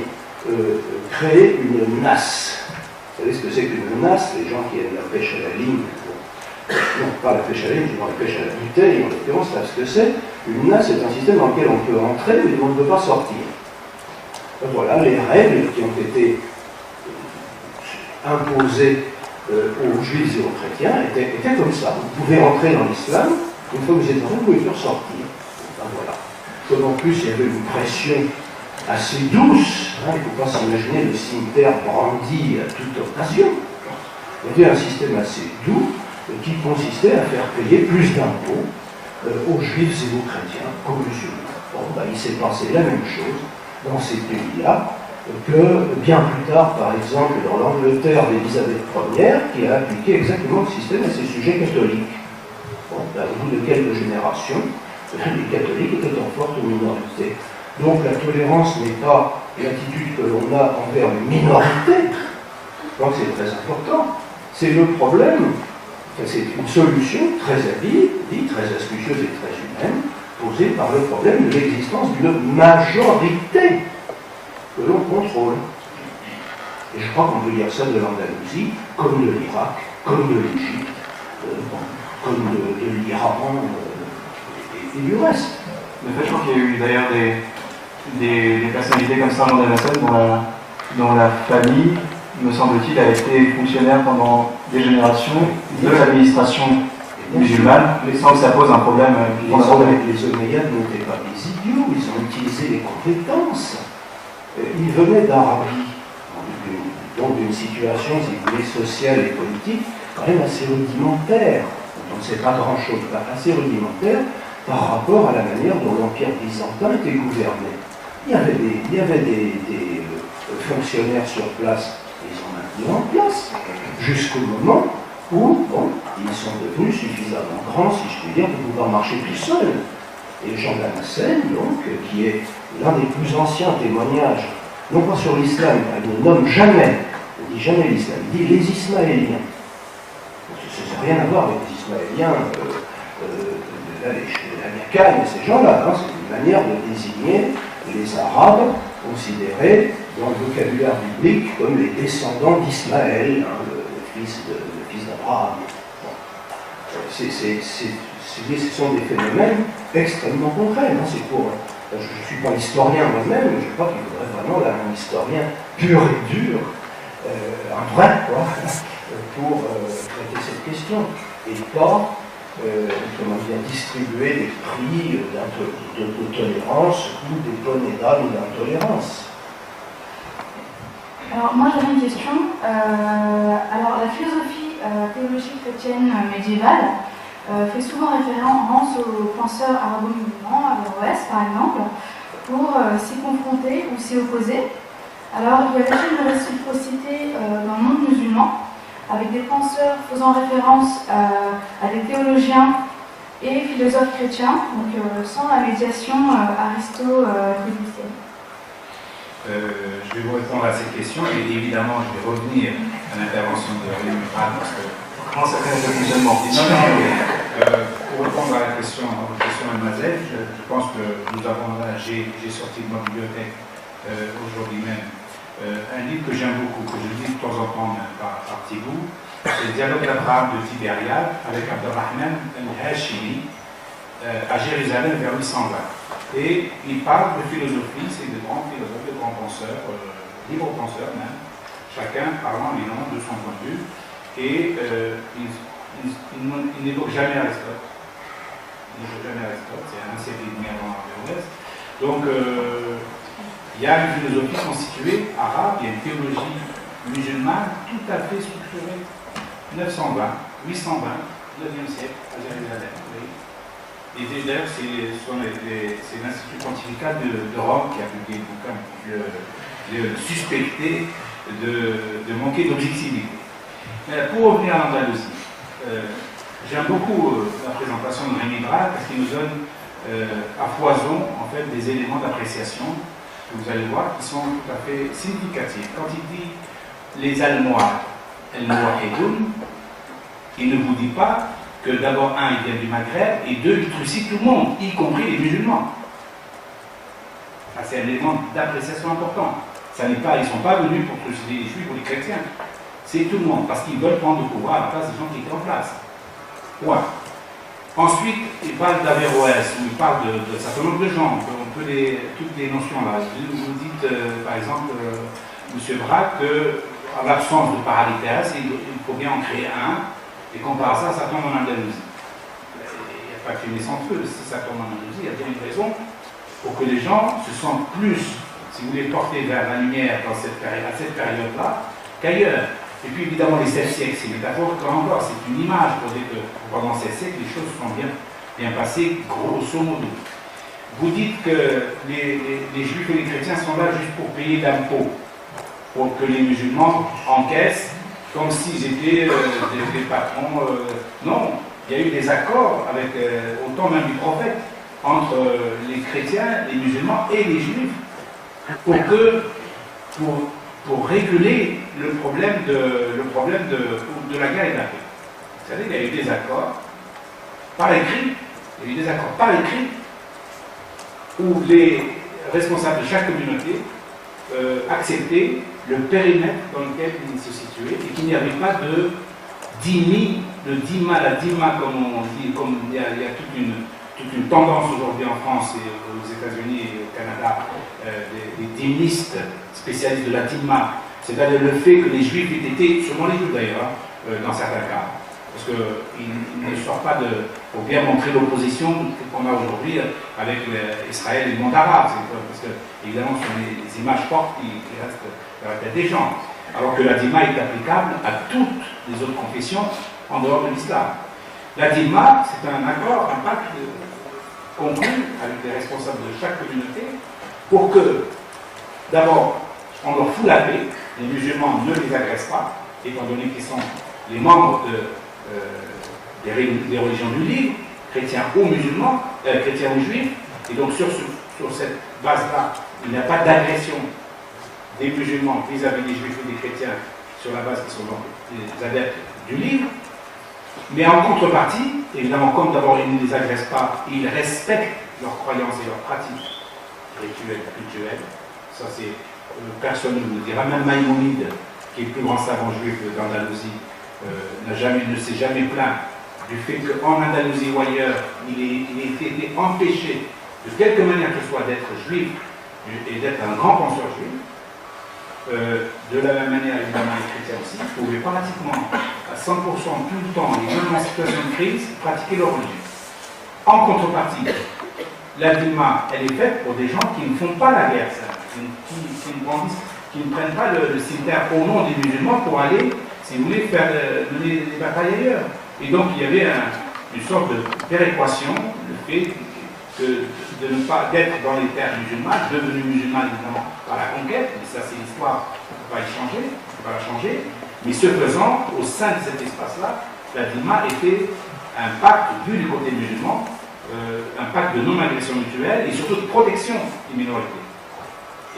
créer une nasse. Vous savez ce que c'est qu'une nasse? Les gens qui aiment la pêche à la ligne, non pas la pêche à la ligne, mais la pêche à la bouteille, en l'occurrence, savent ce que c'est. Une nasse, c'est un système dans lequel on peut entrer, mais on ne peut pas sortir. Voilà les règles qui ont été imposées aux juifs et aux chrétiens étaient comme ça. Vous pouvez entrer dans l'islam, une fois que vous êtes entré, vous pouvez plus ressortir. Enfin, voilà. Comme en plus il y avait une pression assez douce, hein, il ne faut pas s'imaginer le cimetière brandi à toute occasion. Il y avait un système assez doux qui consistait à faire payer plus d'impôts aux juifs et aux chrétiens qu'aux musulmans. Bon, il s'est passé la même chose dans ces pays-là que bien plus tard, par exemple, dans l'Angleterre d'Élisabeth Ier, qui a appliqué exactement le système à ses sujets catholiques. Bon, au bout de quelques générations, les catholiques étaient en forte minorité. Donc la tolérance n'est pas l'attitude que l'on a envers une minorité, donc c'est très important. C'est le problème, c'est une solution très habile, très astucieuse et très humaine, posée par le problème de l'existence d'une majorité que l'on contrôle. Et je crois qu'on peut dire ça de l'Andalousie, comme de l'Irak, comme de l'Égypte, comme de l'Iran et du reste. Le fait, je crois qu'il y a eu d'ailleurs des personnalités comme ça en Damascène dont la famille, me semble-t-il, a été fonctionnaire pendant des générations de l'administration musulmane, sans que ça pose un problème. Les Omeyyades n'étaient pas des idiots, ils ont utilisé les compétences. Ils venaient d'Arabie, donc d'une situation, si vous voulez, sociale et politique, quand même assez rudimentaire. On ne sait pas grand-chose, assez rudimentaire par rapport à la manière dont l'Empire byzantin était gouverné. Il y avait des fonctionnaires sur place, ils ont maintenu en place, jusqu'au moment où ils sont devenus suffisamment grands, si je puis dire, pour pouvoir marcher tout seuls. Et Jean Damascène, donc, qui est l'un des plus anciens témoignages, non pas sur l'islam, il ne nomme jamais, il ne dit jamais l'islam, il dit les Ismaéliens. Ça n'a rien à voir avec les Ismaéliens, les Cannes et ces gens-là, hein, c'est une manière de désigner les Arabes considérés dans le vocabulaire biblique comme les descendants d'Ismaël, hein, le fils d'Abraham. Bon. Ce sont des phénomènes extrêmement concrets. Hein, je ne suis pas historien moi-même, mais je crois qu'il faudrait vraiment un historien pur et dur, un vrai, quoi, pour traiter cette question, et pas distribuer des prix de tolérance ou des bonnets d'âme d'intolérance. Alors moi j'avais une question. Alors la philosophie théologique chrétienne médiévale fait souvent référence aux penseurs arabo-musulmans, Averroès par exemple, pour s'y confronter ou s'y opposer. Alors il y avait une réciprocité dans le monde musulman, avec des penseurs faisant référence à des théologiens et philosophes chrétiens, donc sans la médiation aristo-chrétienne. Je vais vous répondre à cette question et évidemment je vais revenir à l'intervention de Rémi Murat parce que comment ça fait le fonctionnement? Pour répondre à la question, mademoiselle, je pense que nous avons là, j'ai sorti de ma bibliothèque aujourd'hui même un livre que j'aime beaucoup, que je lis de temps en temps par petits bouts, c'est le dialogue d'Abraham de Tibériade avec Abdelrahman al-Hashimi à Jérusalem vers 820. Et il parle de philosophie, c'est de grands philosophes, de grands penseurs, libres penseurs même, chacun parlant évidemment de son point de vue, et il n'évoque jamais Aristote. Il n'évoque jamais Aristote, c'est un siècle et demi avant Averroès. Donc, il y a une philosophie constituée arabe, il y a une théologie musulmane tout à fait structurée. 920, 820, 9e siècle, à Jérusalem. Et d'ailleurs, c'est l'Institut pontifical de Rome qui a publié le bouquin, le suspecté de manquer d'objectivité. Pour revenir à l'Andalousie, j'aime beaucoup la présentation de Rémi Murat parce qu'il nous donne à foison en fait, des éléments d'appréciation que vous allez voir qui sont tout à fait significatifs. Quand il dit les Almohades, il ne vous dit pas que d'abord, un, il vient du Maghreb, et deux, il trucide tout le monde, y compris les musulmans. C'est un élément d'appréciation important. Ils ne sont pas venus pour trucider les juifs ou les chrétiens. C'est tout le monde, parce qu'ils veulent prendre le pouvoir à la place des gens qui étaient en place. Ouais. Ensuite, il parle d'Averroès, où il parle de certain nombre de gens, toutes les notions là. Vous dites, par exemple, M. Braque, qu'en l'absence de paradis terrestre, il faut bien en créer un, et comparé à ça, ça tombe en Andalousie. Il n'y a pas que les sans feu, si ça tombe en Andalousie, il y a bien une raison pour que les gens se sentent plus, si vous voulez, portés vers la lumière à cette période-là, qu'ailleurs. Et puis évidemment, les 7 siècles, c'est métaphorique encore, c'est une image pour dire que pendant ces siècles, les choses sont bien passées, grosso modo. Vous dites que les juifs et les chrétiens sont là juste pour payer d'impôts, pour que les musulmans encaissent comme s'ils étaient des patrons. Non, il y a eu des accords avec, au temps même du prophète, entre les chrétiens, les musulmans et les juifs, pour réguler le problème de la guerre et de la paix. Vous savez, il y a eu des accords par écrit, où les responsables de chaque communauté acceptaient le périmètre dans lequel ils se situaient et qu'il n'y avait pas de dhimmi, la dhimma comme on dit, comme il y a toute une tendance aujourd'hui en France et aux États-Unis et au Canada, des dhimmistes spécialistes de la dhimma, c'est-à-dire le fait que les juifs aient été, sûrement les juifs d'ailleurs, dans certains cas, parce qu'ils ne sortent pas pour bien montrer l'opposition qu'on a aujourd'hui avec Israël et le monde arabe, parce que évidemment ce sont les images fortes qui restent dans la tête des gens, alors que la dhimma est applicable à toutes les autres confessions en dehors de l'islam. La dhimma, c'est un accord, un pacte conclu avec les responsables de chaque communauté pour que, d'abord, on leur fout la paix, les musulmans ne les agressent pas, étant donné qu'ils sont les membres des religions du livre, chrétiens ou musulmans, chrétiens ou juifs, et donc sur cette base-là, il n'y a pas d'agression des musulmans vis-à-vis des juifs et des chrétiens sur la base qui sont donc les adeptes du livre. Mais en contrepartie, évidemment, comme d'abord ils ne les agressent pas, ils respectent leurs croyances et leurs pratiques rituelles, culturelles. Ça, c'est personne ne vous dira, même Maïmonide, qui est le plus grand savant juif d'Andalousie, ne s'est jamais plaint du fait qu'en Andalousie ou ailleurs, il ait été empêché, de quelque manière que ce soit, d'être juif et d'être un grand penseur juif. De la même manière, évidemment, les chrétiens aussi pouvaient pratiquement à 100% tout le temps, et même en situation de crise, pratiquer leur religion. En contrepartie, la dhimma, elle est faite pour des gens qui ne font pas la guerre, qui ne prennent pas le cimetière au nom des musulmans pour aller, si vous voulez, mener des batailles ailleurs. Et donc, il y avait une sorte de péréquation, le fait de ne pas être dans les terres musulmanes, devenus musulmans évidemment par la conquête, mais ça c'est l'histoire, on ne peut pas y changer, on ne peut pas la changer, mais ce faisant, au sein de cet espace-là, la dhimma était un pacte, vu du côté musulman, un pacte de non-agression mutuelle et surtout de protection des minorités.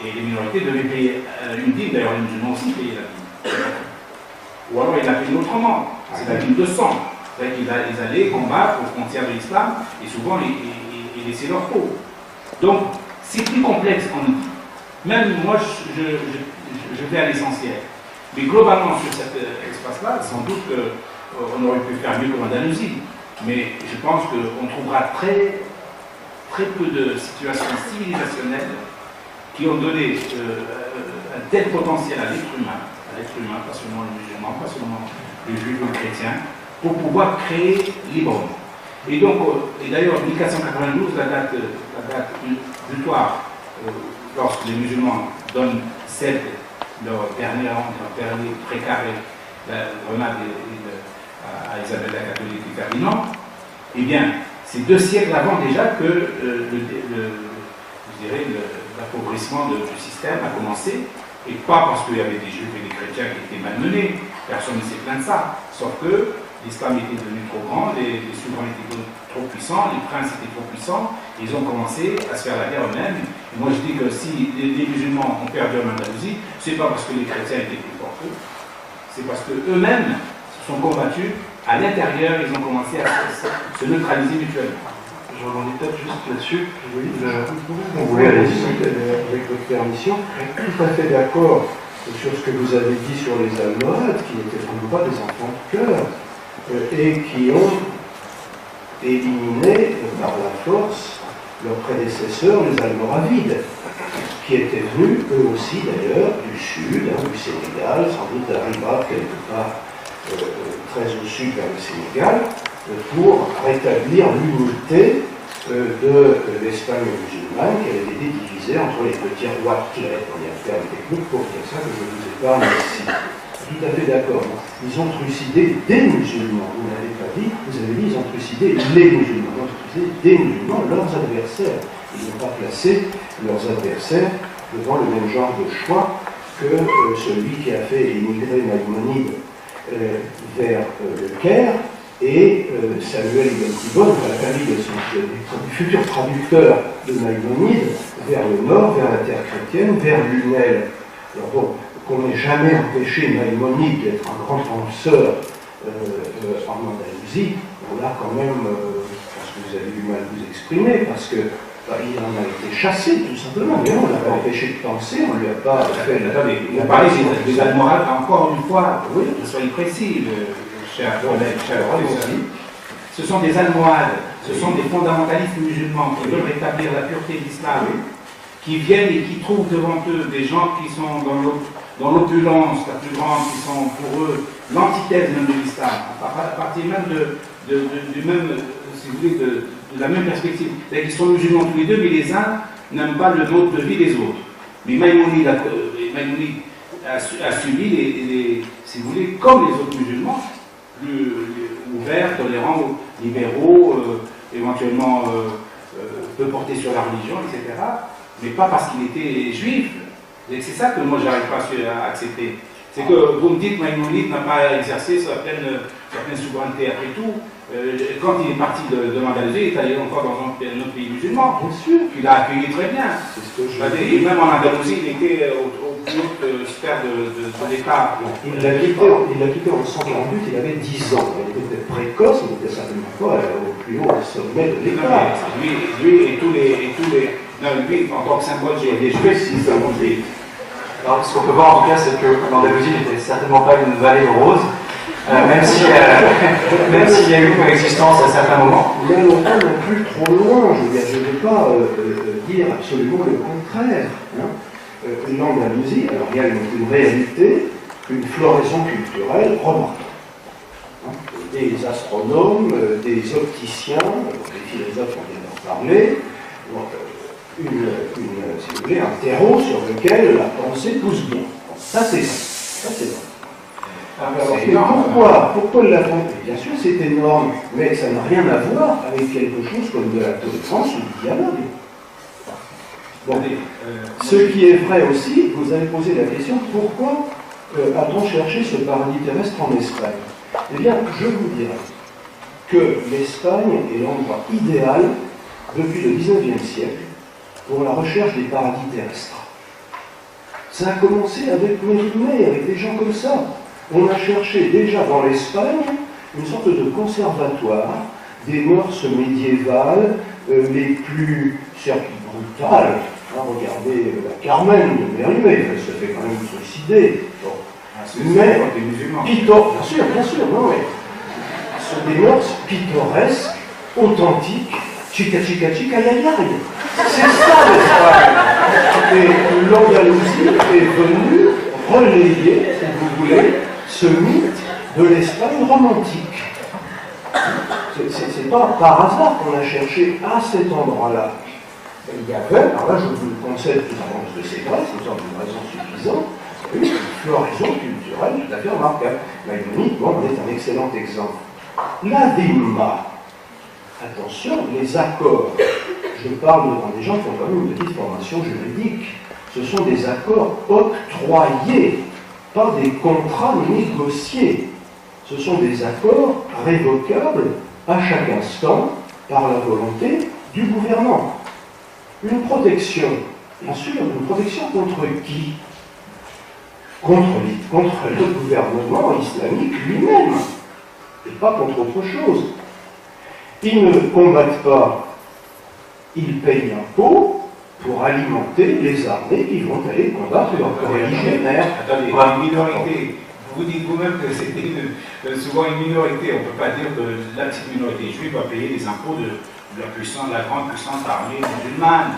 Et les minorités devaient payer une dîme, d'ailleurs les musulmans aussi payaient la dîme. Ou alors ils la payaient autrement, c'est la dîme de sang. C'est-à-dire qu'ils allaient combattre aux frontières de l'islam et souvent ils laissaient leur peau. Donc c'est plus complexe qu'on nous dit. Même moi je vais à l'essentiel. Mais globalement sur cet espace-là, sans doute qu'on aurait pu faire mieux qu'en Andalousie. Mais je pense qu'on trouvera très peu de situations civilisationnelles qui ont donné un tel potentiel à l'être humain, pas seulement les musulmans, pas seulement les juifs ou les chrétiens, pour pouvoir créer librement. Et donc, et d'ailleurs, 1492, la date butoir, lorsque les musulmans cèdent leur dernier précaré, la grenade à Isabelle la catholique et Ferdinand, eh bien, c'est 2 siècles avant déjà que l'appauvrissement du système a commencé, et pas parce qu'il y avait des juifs et des chrétiens qui étaient malmenés, personne ne s'est plaint de ça, sauf que l'islam était devenu trop grand, les souverains étaient trop puissants, les princes étaient trop puissants, ils ont commencé à se faire la guerre eux-mêmes. Et moi je dis que si les musulmans ont perdu en Andalousie, c'est pas parce que les chrétiens étaient plus forts qu'eux, c'est parce qu'eux-mêmes se sont combattus à l'intérieur, ils ont commencé à se neutraliser mutuellement. Je rebondis peut-être juste là-dessus. Oui, vous voulez aller avec votre permission, je suis tout à fait d'accord sur ce que vous avez dit sur les Almohades, qui n'étaient vraiment pas des enfants de cœur, et qui ont éliminé par la force leurs prédécesseurs, les Almoravides, qui étaient venus eux aussi d'ailleurs du sud, du Sénégal, sans doute à Ribat, quelque part très au sud vers le Sénégal, pour rétablir l'unité de l'Espagne musulmane, qui avait été divisée entre les petits rois clés. Il y a un terme technique pour dire ça que je vous épargne ici. Tout à fait d'accord. Ils ont trucidé des musulmans. Vous n'avez pas dit, vous avez dit ils ont trucidé les musulmans. Ils ont trucidé des musulmans, leurs adversaires. Ils n'ont pas placé leurs adversaires devant le même genre de choix que celui qui a fait émigrer Maïmonide vers le Caire et Samuel Ibn Tibbon, la famille du futur traducteur de Maïmonide, vers le nord, vers la terre chrétienne, vers Lunel. Alors bon, qu'on n'ait jamais empêché Maïmonide d'être un grand penseur en Andalousie, on l'a quand même, parce que vous avez du mal à vous exprimer, parce que il en a été chassé, tout simplement. Mais on ne l'a pas empêché de penser, on ne lui a pas fait Vous parlez des Almohades, encore une fois, oui, soyez précis, cher collègue, cher professeur. Ce sont des Almohades, ce sont des fondamentalistes musulmans qui veulent rétablir la pureté de l'islam, qui viennent et qui trouvent devant eux des gens qui sont dans l'opulence la plus grande, qui sont pour eux l'antithèse même de l'islam, à partir même du même, si vous voulez, de la même perspective. C'est-à-dire qu'ils sont musulmans tous les deux, mais les uns n'aiment pas le mode de vie des autres. Mais Maïmonide a subi, si vous voulez, comme les autres musulmans, plus ouverts, tolérants, libéraux, éventuellement peu portés sur la religion, etc. Mais pas parce qu'il était juif. Et c'est ça que moi j'arrive pas à accepter. C'est que vous me dites que Maïmonide n'a pas exercé sa pleine souveraineté après tout. Quand il est parti de l'Andalousie, il est allé encore dans un autre pays musulman. Bien sûr. Il a accueilli très bien. C'est ce que je et même en Andalousie, il était au plus haute sphère de l'État. Il l'a quitté en 148, il avait 10 ans. Il était peut-être précoce, il n'était certainement pas au plus haut sommet de l'État. Lui et tous les non, lui, en tant que symbole, j'ai des juifs, si ça monte. Alors, ce qu'on peut voir en tout cas, c'est que l'Andalousie n'était certainement pas une vallée rose, même s'il y a eu une coexistence à certains moments. Mais on va non plus trop loin, je ne vais pas dire absolument le contraire. L'Andalousie, alors il y a une réalité, une floraison culturelle remarquable. Des astronomes, des opticiens, des philosophes, on vient d'en parler, si vous voulez, un terreau sur lequel la pensée pousse bien. Ça c'est vrai. Alors, pourquoi la pensée? Bien sûr c'est énorme, mais ça n'a rien à voir avec quelque chose comme de la tolérance ou du dialogue. Bon, ce qui est vrai aussi, vous avez posé la question, pourquoi a-t-on cherché ce paradis terrestre en Espagne? Eh bien, je vous dirais que l'Espagne est l'endroit idéal depuis le XIXe siècle pour la recherche des paradis terrestres. Ça a commencé avec Mérimée, avec des gens comme ça. On a cherché déjà dans l'Espagne une sorte de conservatoire des mœurs médiévales les plus brutales. Regardez la Carmen de Mérimée, elle se fait quand même suicider. Bon. Mais bien sûr, non, mais ce sont des mœurs pittoresques, authentiques, chica, aïe. C'est ça l'Espagne. Et l'Andalousie est venue relayer, si vous voulez, ce mythe de l'Espagne romantique. C'est pas par hasard qu'on a cherché à cet endroit-là. Il y avait, alors là je vous le concède tout avant parce que c'est vrai, c'est une sorte de raison suffisante, une floraison culturelle tout à fait remarquable. Maïmonide, bon, est un excellent exemple. La Dhimma, attention, les accords, je parle devant des gens qui ont quand même une petite formation juridique, ce sont des accords octroyés, pas des contrats négociés. Ce sont des accords révocables à chaque instant par la volonté du gouvernement. Une protection, bien sûr, une protection contre qui? Contre le gouvernement islamique lui-même, et pas contre autre chose. Ils ne combattent pas, ils payent l'impôt pour alimenter les armées qui vont aller combattre leurs religionnaires. Attendez, une minorité. Vous dites vous-même que c'est souvent une minorité. On ne peut pas dire que la petite minorité juive va payer les impôts de la grande puissance armée musulmane.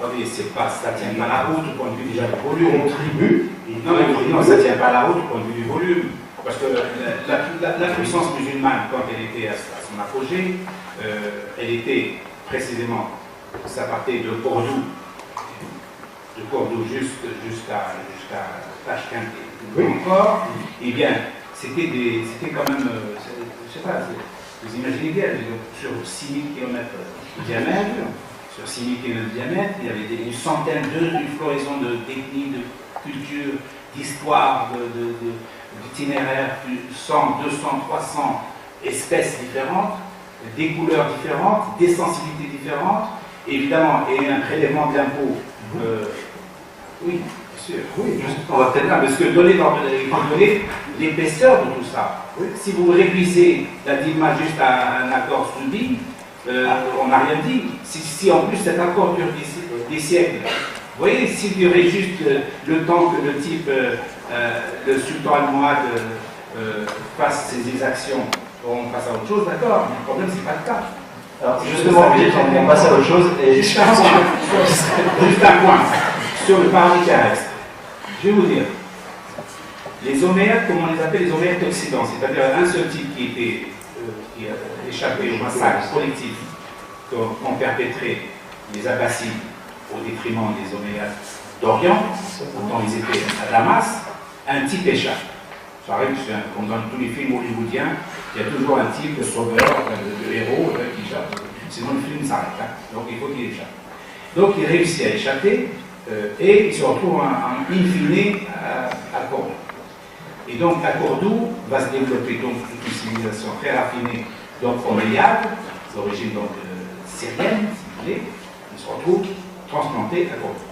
Attendez, ça ne tient pas la route au point de vue déjà du volume. Contribue. Non, ça ne tient pas la route au point de vue du volume. Parce que la puissance musulmane, quand elle était à son apogée, elle était précisément, ça partait de Cordoue jusqu'à Tashkent et encore, eh bien, c'était quand même, je ne sais pas, vous imaginez bien, sur 6000 km de diamètre, sur 6000 km de diamètre, il y avait une centaine de floraisons de techniques, de cultures, d'histoires, d'itinéraires, 100, 200, 300 espèces différentes, des couleurs différentes, des sensibilités différentes, évidemment, et un prélèvement d'impôts. Oui, bien sûr. Oui, on va peut-être là, parce que donner l'épaisseur de tout ça. Oui. Si vous réduisez la DIMA juste à un accord subi, on n'a rien dit. Si en plus cet accord dure des siècles, vous voyez, s'il durait juste le temps que le type, le sultan almohade, fasse ses exactions, on passe à autre chose, d'accord, mais le problème, c'est pas le cas. Alors, justement, vous dites qu'on passe à autre chose, et juste un point sur le paradis terrestre. Je vais vous dire, les Omeyyades, comme on les appelle les Omeyyades d'Occident, c'est-à-dire un seul type qui a échappé au massacre collectif qu'ont perpétré les Abbassides au détriment des Omeyyades d'Orient, quand ils étaient à Damas, un type échappe. Ça arrive, comme dans tous les films hollywoodiens, il y a toujours un type de sauveur, de héros qui échappe. Sinon le film s'arrête. Hein. Donc il faut qu'il échappe. Donc il réussit à échapper et il se retrouve en in-fine à Cordoue. Et donc à Cordoue va se développer donc une civilisation très raffinée, donc omeyyade, d'origine donc syrienne, si vous voulez. Ils se retrouvent transplantés à Cordoue.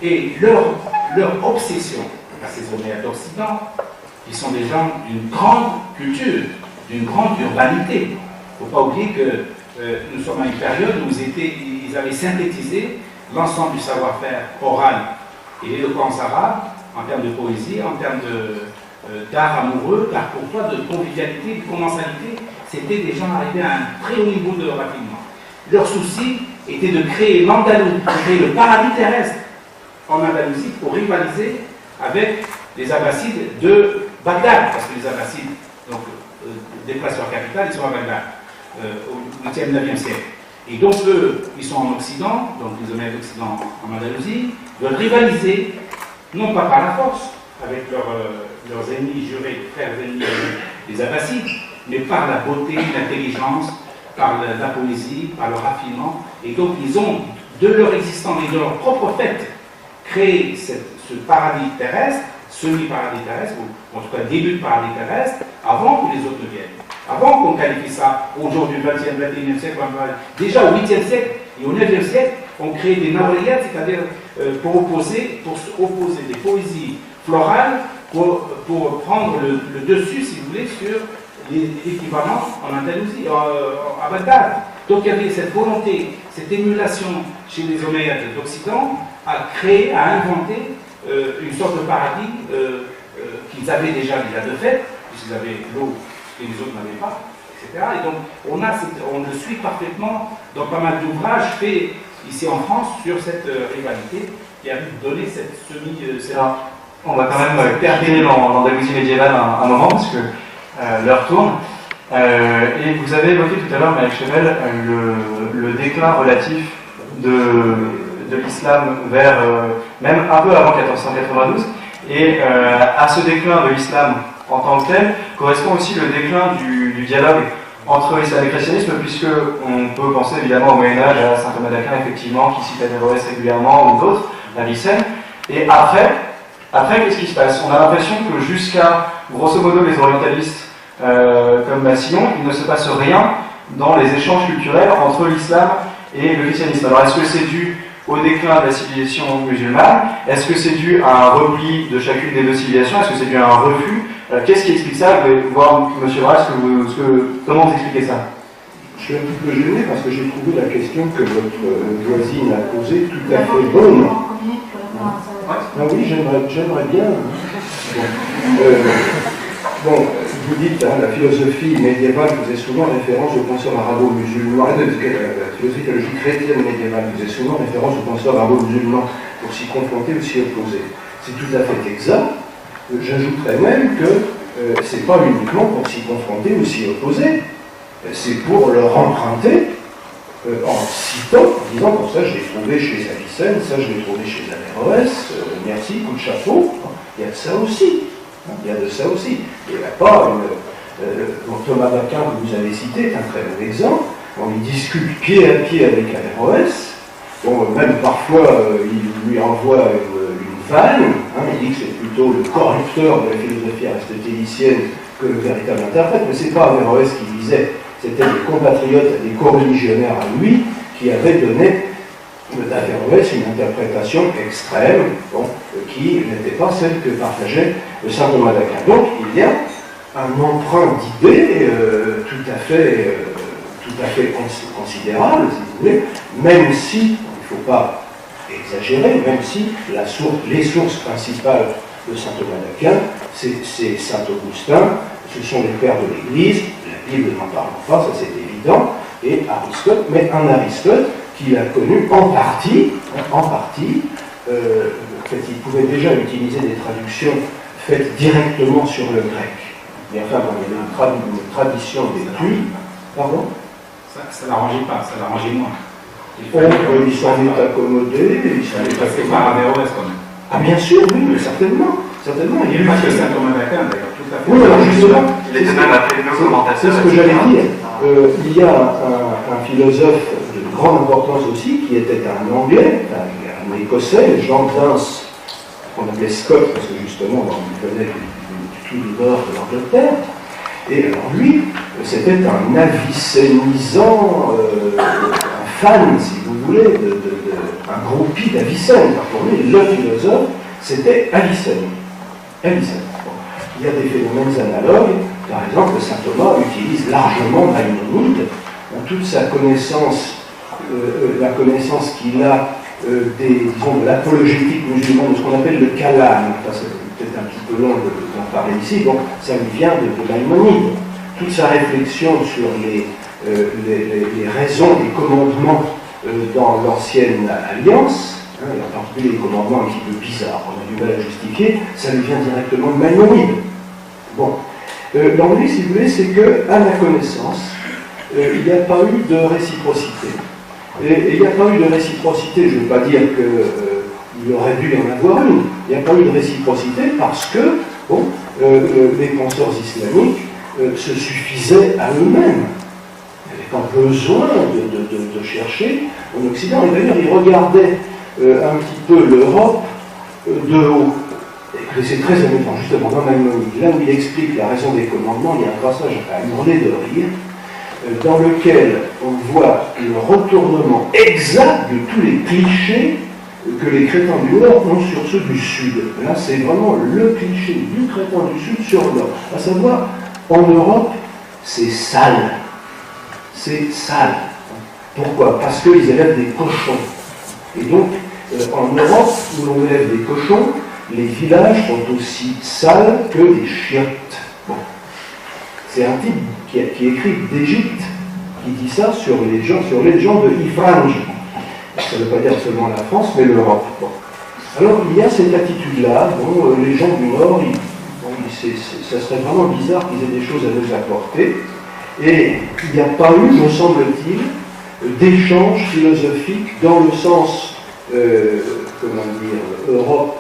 Et leur obsession à ces Omeyyades d'Occident, ils sont des gens d'une grande culture, d'une grande urbanité. Il ne faut pas oublier que nous sommes à une période où ils avaient synthétisé l'ensemble du savoir-faire oral et l'éloquence arabe en termes de poésie, en termes d'art amoureux, d'art courtois, de convivialité, de commensalité. C'était des gens arrivés à un très haut niveau de raffinement. Leur souci était de créer l'Andalousie, de créer le paradis terrestre en Andalousie pour rivaliser avec les Abbassides de Bagdad, parce que les Abbassides déplacent leur capitale, ils sont à Bagdad, au 8e, 9e siècle. Et donc eux, ils sont en Occident, donc les Omeyyades d'Occident en Andalousie, veulent rivaliser, non pas par la force, avec leurs ennemis jurés, frères ennemis, les Abbassides, mais par la beauté, l'intelligence, par la poésie, par le raffinement. Et donc ils ont, de leur existence et de leur propre fait, créé ce paradis terrestre, semi-paradis terrestre, ou en tout cas début de paradis terrestre, avant que les autres ne viennent. Avant qu'on qualifie ça au jour du 20e, 21e siècle, déjà au 8e siècle et au 9e siècle, on crée des nawriyat, c'est-à-dire pour opposer des poésies florales, pour prendre le dessus, si vous voulez, sur l'équivalent en Andalousie, à Bagdad. Donc il y avait cette volonté, cette émulation chez les Omeyyades d'Occident à créer, à inventer une sorte de paradis qu'ils avaient déjà de fait, puisqu'ils avaient l'eau et les autres n'avaient pas, etc. Et donc on le suit parfaitement dans pas mal d'ouvrages faits ici en France sur cette rivalité qui a donné cette on va quand même terminer dans l'Andalousie médiévale un moment, parce que l'heure tourne. Et vous avez évoqué tout à l'heure, Malek Chevel, le déclin relatif de l'islam vers, même un peu avant 1492. Et à ce déclin de l'islam en tant que tel, correspond aussi le déclin du dialogue entre l'islam et le christianisme, puisque on peut penser évidemment au Moyen-Âge, à saint Thomas d'Aquin, effectivement, qui cite Averroès régulièrement, ou d'autres, la Vicenne. Et après, qu'est-ce qui se passe? On a l'impression que jusqu'à, grosso modo, les orientalistes comme Massillon, il ne se passe rien dans les échanges culturels entre l'islam et le christianisme. Alors est-ce que c'est dû au déclin de la civilisation musulmane? Est-ce que c'est dû à un repli de chacune des deux civilisations? Est-ce que c'est dû à un refus? Qu'est-ce qui explique ça? Vous pouvez voir, M. Brass, comment vous expliquez ça? Je suis un petit peu gêné parce que j'ai trouvé la question que votre voisine a posée tout à fait bonne. Ah oui, j'aimerais bien. Bon, vous dites, hein, la philosophie médiévale faisait souvent référence aux penseurs arabo-musulmans, la philosophie théologique chrétienne médiévale faisait souvent référence aux penseurs arabo-musulmans pour s'y confronter ou s'y opposer. C'est tout à fait exact. J'ajouterais même que c'est pas uniquement pour s'y confronter ou s'y opposer, c'est pour leur emprunter en citant, en disant, bon, ça je l'ai trouvé chez Avicenne, ça je l'ai trouvé chez Averroès, merci, coup de chapeau. Il y a de ça aussi. Il y a de ça aussi. Il n'y a pas Thomas d'Aquin que vous avez cité est un très bon exemple. On y discute pied à pied avec Averroès. Bon, même parfois, il lui envoie une vanne. Il dit que c'est plutôt le corrupteur de la philosophie aristotélicienne que le véritable interprète. Mais ce n'est pas Averroès qui disait. C'était des compatriotes, des co-religionnaires à lui, qui avaient donné d'Averroès une interprétation extrême, qui n'était pas celle que partageait saint Thomas d'Aquin. Donc il y a un emprunt d'idées tout à fait considérable, si vous voulez, même si, il ne faut pas exagérer, même si les sources principales de saint Thomas d'Aquin, c'est saint Augustin, ce sont les pères de l'Église, la Bible n'en parle pas, ça c'est évident, et Aristote, mais un Aristote qu'il a connu en partie, en fait, il pouvait déjà utiliser des traductions faites directement sur le grec. Mais enfin, il y avait une tradition d'études. Pardon? Ça l'arrangeait pas, ça l'arrangeait moins. Il s'en est accommodé, il s'en est passé par Averroès quand même. Ah bien sûr, oui, mais certainement. Certainement. Il y a eu pas que saint Thomas d'Aquin d'ailleurs, tout à fait. Oui, alors justement, il était même appelé le commentateur. C'est ce que j'allais dire. Il y a un philosophe de grande importance aussi, qui était un Anglais, un Écossais, Jean Dance, qu'on appelait Scott, parce que justement, il venait du nord de l'Angleterre. Et alors lui, c'était un avicénisant, un fan, si vous voulez, un groupie d'Avicenne. Pour lui, le philosophe, c'était Avicenne. Avicenne. Bon. Il y a des phénomènes analogues. Par exemple, saint Thomas utilise largement Maïmonide dans toute sa connaissance, la connaissance qu'il a de l'apologétique musulmane, de ce qu'on appelle le kalam. C'est peut-être un petit peu long d'en parler ici, donc ça lui vient de Maïmonide. Toute sa réflexion sur les raisons des commandements dans l'ancienne alliance, et en particulier les commandements un petit peu bizarres, on a du mal à justifier, ça lui vient directement de Maïmonide. Bon. L'ennui, si vous voulez, c'est qu'à ma connaissance, il n'y a pas eu de réciprocité. Et il n'y a pas eu de réciprocité, je ne veux pas dire qu'il aurait dû y en avoir une, il n'y a pas eu de réciprocité parce que les penseurs islamiques se suffisaient à eux-mêmes. Il n'y avait pas besoin de chercher en Occident. Et d'ailleurs, ils regardaient un petit peu l'Europe de haut. Et c'est très amusant, justement, dans Maïmonide, là où il explique la raison des commandements, il y a un passage à hurler de rire, dans lequel on voit le retournement exact de tous les clichés que les crétins du Nord ont sur ceux du Sud. Là, c'est vraiment le cliché du crétin du Sud sur le Nord. À savoir, en Europe, c'est sale. C'est sale. Pourquoi? Parce qu'ils élèvent des cochons. Et donc, en Europe, où l'on élève des cochons, les villages sont aussi sales que les chiottes. Bon. C'est un type qui écrit d'Égypte, qui dit ça sur les gens de Ifranj. Ça ne veut pas dire seulement la France, mais l'Europe. Bon. Alors il y a cette attitude-là, les gens du Nord, ça serait vraiment bizarre qu'ils aient des choses à nous apporter. Et il n'y a pas eu, me semble-t-il, d'échange philosophique dans le sens, Europe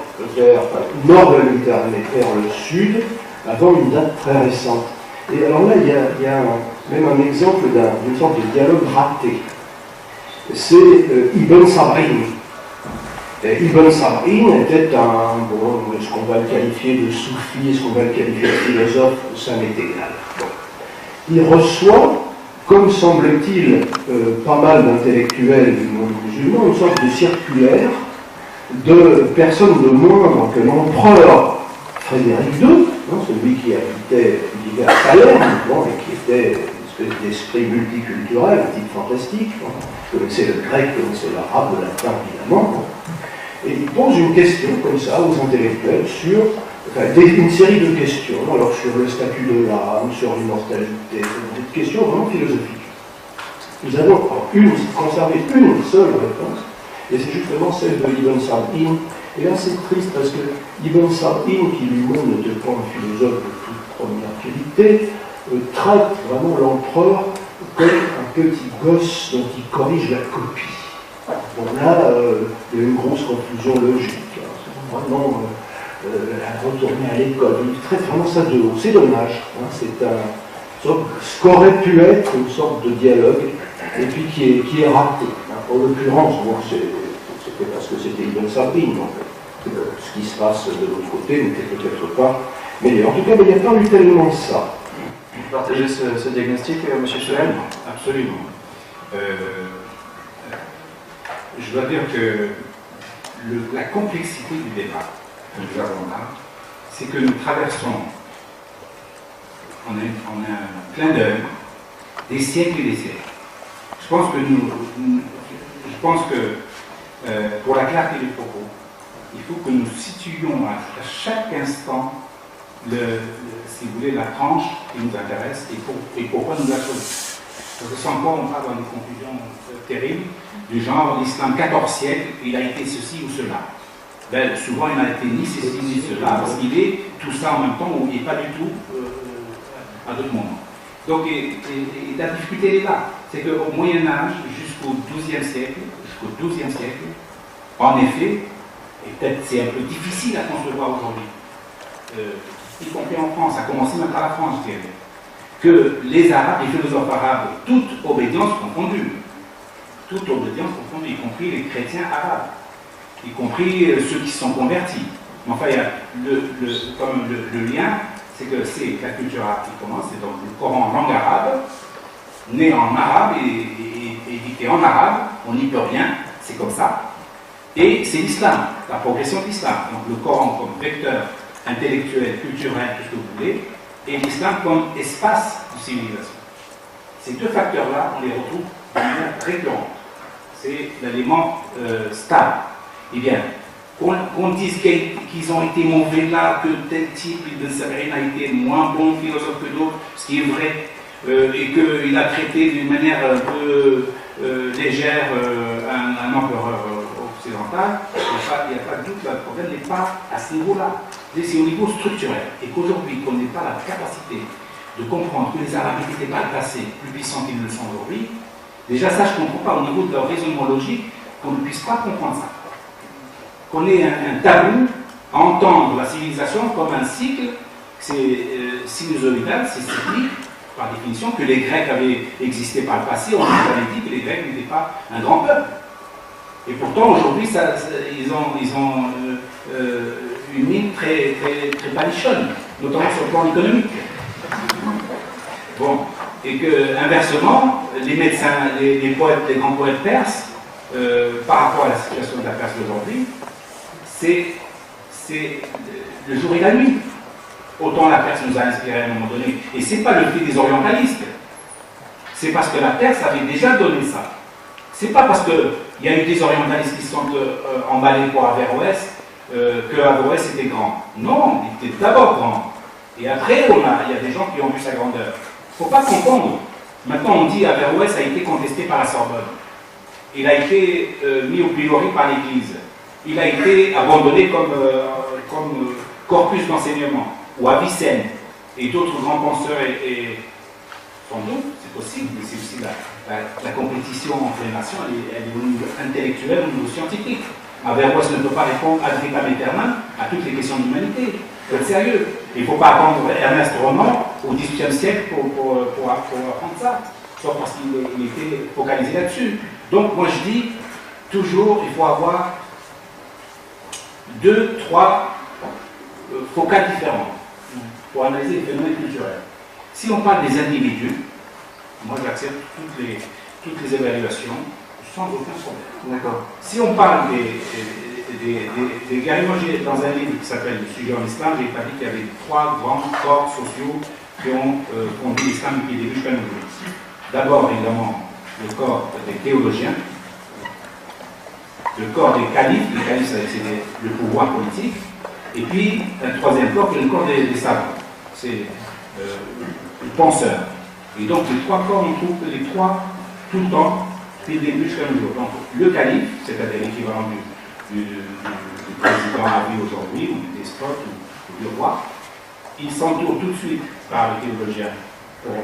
nord de la Méditerranée vers le sud, avant une date très récente. Et alors là, il y a même un exemple d'une sorte de dialogue raté. C'est Ibn Sabrin. Ibn Sab'in était ce qu'on va le qualifier de soufi, est-ce qu'on va le qualifier de philosophe, ça m'est égal. Bon. Il reçoit, comme semble-t-il, pas mal d'intellectuels du monde musulman, une sorte de circulaire de personnes de moindre que l'empereur Frédéric II, celui qui habitait à Palerme, et qui était une espèce d'esprit multiculturel, un type fantastique, connaissait le grec, connaissait l'arabe, le latin évidemment, et il pose une question comme ça aux intellectuels sur une série de questions, alors sur le statut de l'âme, sur l'immortalité, des questions vraiment philosophiques. Nous avons conservé une seule réponse, et c'est justement celle de Ibn Sab'in. Et là c'est triste parce que Ibn Sab'in, qui lui-même n'était pas un philosophe de toute première qualité, traite vraiment l'empereur comme un petit gosse dont il corrige la copie. Bon là, il y a une grosse confusion logique. C'est vraiment retourner à l'école. Il traite vraiment ça de haut. C'est dommage. C'est ce qu'aurait pu être une sorte de dialogue, et puis qui est raté. En l'occurrence, bon, c'était parce que c'était Ibn Sab'in. Ce qui se passe de l'autre côté n'était peut-être pas meilleur. En tout cas, il n'y a pas eu tellement ça. Vous partagez ce diagnostic, M. Schwellen? Absolument. Je dois dire que la complexité du débat que nous avons là, c'est que nous traversons en un clin d'œil des siècles et des siècles. Je pense que pour la clarté du propos, il faut que nous situions à chaque instant, si vous voulez, la tranche qui nous intéresse et pourquoi nous la choisissons. Parce que sans quoi on part dans des confusions terribles, du genre l'islam 14 siècles, il a été ceci ou cela. Ben, souvent il n'a été ni ceci ni cela, parce qu'il est tout ça en même temps, ou il n'est pas du tout à d'autres moments. Donc la difficulté est là. C'est qu'au Moyen-Âge, jusqu'au XIIe siècle, en effet, et peut-être c'est un peu difficile à concevoir aujourd'hui, y compris en France, à commencer même par la France, je dirais, que les Arabes, les philosophes arabes, toute obédience confondue, y compris les chrétiens arabes, y compris ceux qui sont convertis. Mais enfin, il y a le lien, c'est que c'est la culture arabe qui commence, c'est donc le Coran en langue arabe, né en arabe et édité en arabe, on n'y peut rien, c'est comme ça. Et c'est l'islam, la progression de l'islam. Donc le Coran comme vecteur intellectuel, culturel, tout ce que vous voulez, et l'islam comme espace de civilisation. Ces deux facteurs-là, on les retrouve de manière récurrente. C'est l'élément stable. Eh bien, qu'on dise qu'ils ont été mauvais là, que tel type, Ibn Sab'in, a été moins bon philosophe que d'autres, ce qui est vrai, et qu'il a traité d'une manière un peu légère un empereur occidental, il n'y a pas de doute, le problème n'est pas à ce niveau-là. C'est au niveau structurel. Et qu'aujourd'hui, qu'on n'ait pas la capacité de comprendre que les Arabes n'étaient pas le passé plus puissants qu'ils ne le sont aujourd'hui, déjà ça, je ne comprends pas au niveau de leur raisonnement logique qu'on ne puisse pas comprendre ça. Qu'on ait un tabou à entendre la civilisation comme un cycle, c'est sinusoïdal, c'est cyclique, par définition, que les Grecs avaient existé par le passé, on nous avait dit que les Grecs n'étaient pas un grand peuple. Et pourtant, aujourd'hui, ils ont une ligne très, très, très palichonne, notamment sur le plan économique. Bon, et que, inversement, les médecins, les poètes, les grands poètes perses, par rapport à la situation de la Perse d'aujourd'hui, c'est le jour et la nuit. Autant la Perse nous a inspiré à un moment donné. Et ce n'est pas le fait des orientalistes. C'est parce que la Perse avait déjà donné ça. Ce n'est pas parce qu'il y a eu des orientalistes qui sont emballés pour Averroès que Averroès était grand. Non, il était d'abord grand. Et après, il y a des gens qui ont vu sa grandeur. Il ne faut pas confondre. Maintenant, on dit Averroès a été contesté par la Sorbonne. Il a été mis au pilori par l'Église. Il a été abandonné comme corpus d'enseignement, ou Avicenne, et d'autres grands penseurs, et sans doute, c'est possible, mais c'est aussi la compétition entre les nations, elle est au niveau intellectuel, au niveau scientifique. Averroès ne peut pas répondre ad vitam aeternam à toutes les questions de l'humanité. Il faut être sérieux. Il ne faut pas attendre Ernest Renan au XVIIIe siècle pour apprendre ça, sauf parce qu'il était focalisé là-dessus. Donc, moi je dis, toujours, il faut avoir deux, trois focales différents pour analyser les phénomènes culturels. Si on parle des individus, moi j'accepte toutes les évaluations sans aucun problème. D'accord. Si on parle carrément, dans un livre qui s'appelle Le sujet en islam, j'ai pas dit qu'il y avait trois grands corps sociaux qui ont conduit l'islam depuis le début jusqu'à nos jours. D'abord, évidemment, le corps des théologiens, le corps des califes, les califes c'est le pouvoir politique, et puis un troisième corps qui est le corps des savants, c'est le penseur. Et donc les trois corps, on trouve que les trois, tout le temps, depuis le début jusqu'à nos jours. Donc le calife, c'est-à-dire l'équivalent du président à vie aujourd'hui, ou du despote, ou du roi, il s'entoure tout de suite par les théologiens pour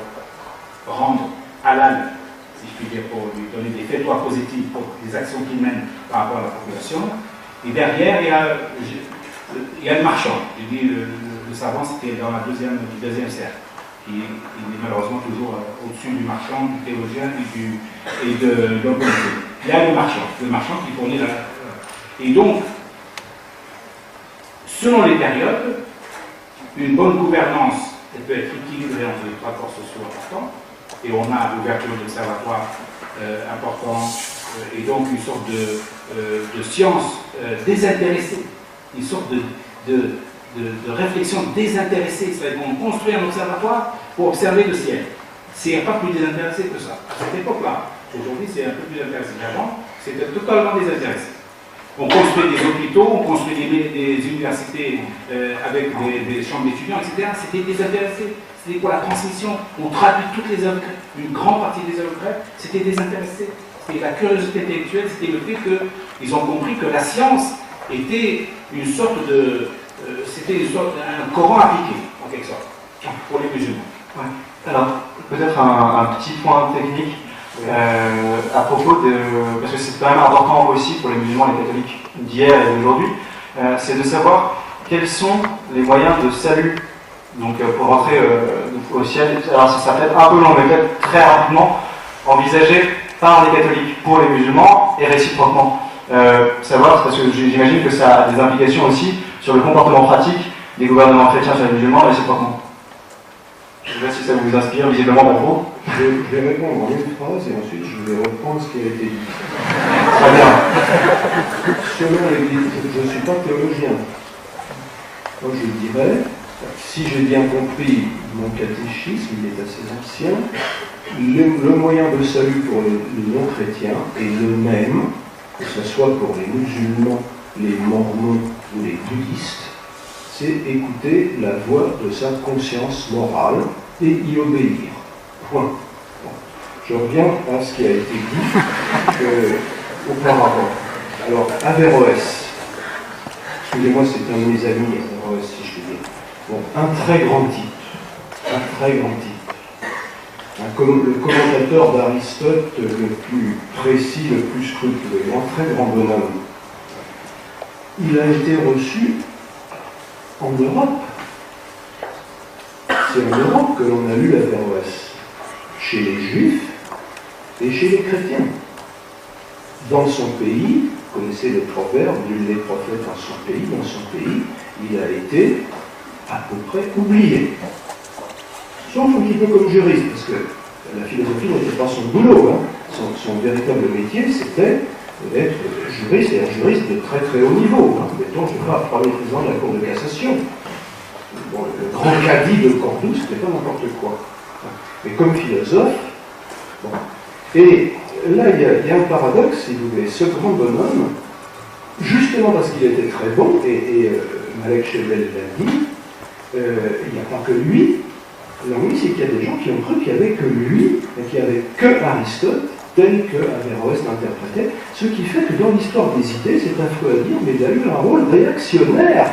rendre halal, si je puis dire, pour lui donner des faits positifs pour les actions qu'il mène par rapport à la population. Et derrière, il y a le marchand. Je dis le savant, c'était dans le deuxième cercle. Il est malheureusement toujours au-dessus du marchand, du théologien et de l'homme politique. Il y a le marchand qui fournit la... Et donc, selon les périodes, une bonne gouvernance elle peut être équilibrée entre les trois corps sociaux importants, et on a l'ouverture d'observatoires importants, et donc une sorte de science désintéressée, une sorte de réflexion désintéressée, c'est-à-dire qu'on construit un observatoire pour observer le ciel. C'est pas plus désintéressé que ça. À cette époque-là, aujourd'hui c'est un peu plus intéressé qu'avant, c'était totalement désintéressé. On construit des hôpitaux, on construit des universités avec des chambres d'étudiants, etc. C'était désintéressé. C'était pour la transmission. On traduit toutes les œuvres grecques. Une grande partie des œuvres grecques, c'était désintéressé. C'était la curiosité intellectuelle, c'était le fait qu'ils ont compris que la science était une sorte un Coran appliqué, en quelque sorte, pour les musulmans. Ouais. Alors, peut-être un petit point technique. À propos de... parce que c'est quand même important aussi pour les musulmans et les catholiques d'hier et d'aujourd'hui, c'est de savoir quels sont les moyens de salut donc, pour rentrer au ciel. Alors ça peut être un peu long, mais peut-être très rapidement envisagé par les catholiques pour les musulmans et réciproquement. Savoir, parce que j'imagine que ça a des implications aussi sur le comportement pratique des gouvernements chrétiens sur les musulmans et réciproquement. Je ne sais pas si ça vous inspire, visiblement pas trop. Je vais répondre en une phrase et ensuite je vais reprendre ce qui a été dit. Très bien. Selon l'Église, je ne suis pas théologien. Moi je dirais, si j'ai bien compris mon catéchisme, il est assez ancien, le moyen de salut pour les non-chrétiens est le même, que ce soit pour les musulmans, les mormons ou les bouddhistes, c'est écouter la voix de sa conscience morale et y obéir. Point. Bon. Je reviens à ce qui a été dit auparavant. Alors, Averroès, excusez-moi, c'est un de mes amis, Averroès, si je puis dire. Bon, un très grand type. Un très grand type. Le commentateur d'Aristote le plus précis, le plus scrupuleux, un très grand bonhomme. Il a été reçu en Europe. C'est en Europe que l'on a lu Averroès. Chez les Juifs et chez les chrétiens. Dans son pays, vous connaissez le proverbe, nul n'est prophète en son pays, dans son pays, il a été à peu près oublié. Sauf un petit peu comme juriste, parce que la philosophie n'était pas son boulot. Hein. Son véritable métier, c'était d'être juriste, et un juriste de très très haut niveau. Hein. Mettons, je ne sais pas, premier président de la Cour de cassation. Bon, le grand cadi de Cordoue, c'était pas n'importe quoi. Mais comme philosophe, bon. Et là, il y a un paradoxe, si vous voulez. Ce grand bonhomme, justement parce qu'il était très bon, et Malek Chebel l'a dit, il n'y a pas que lui. L'ennui, c'est qu'il y a des gens qui ont cru qu'il n'y avait que lui, et qu'il n'y avait que Aristote, tel que Averroès l'interprétait, ce qui fait que dans l'histoire des idées, c'est affreux à dire, mais il a eu un rôle réactionnaire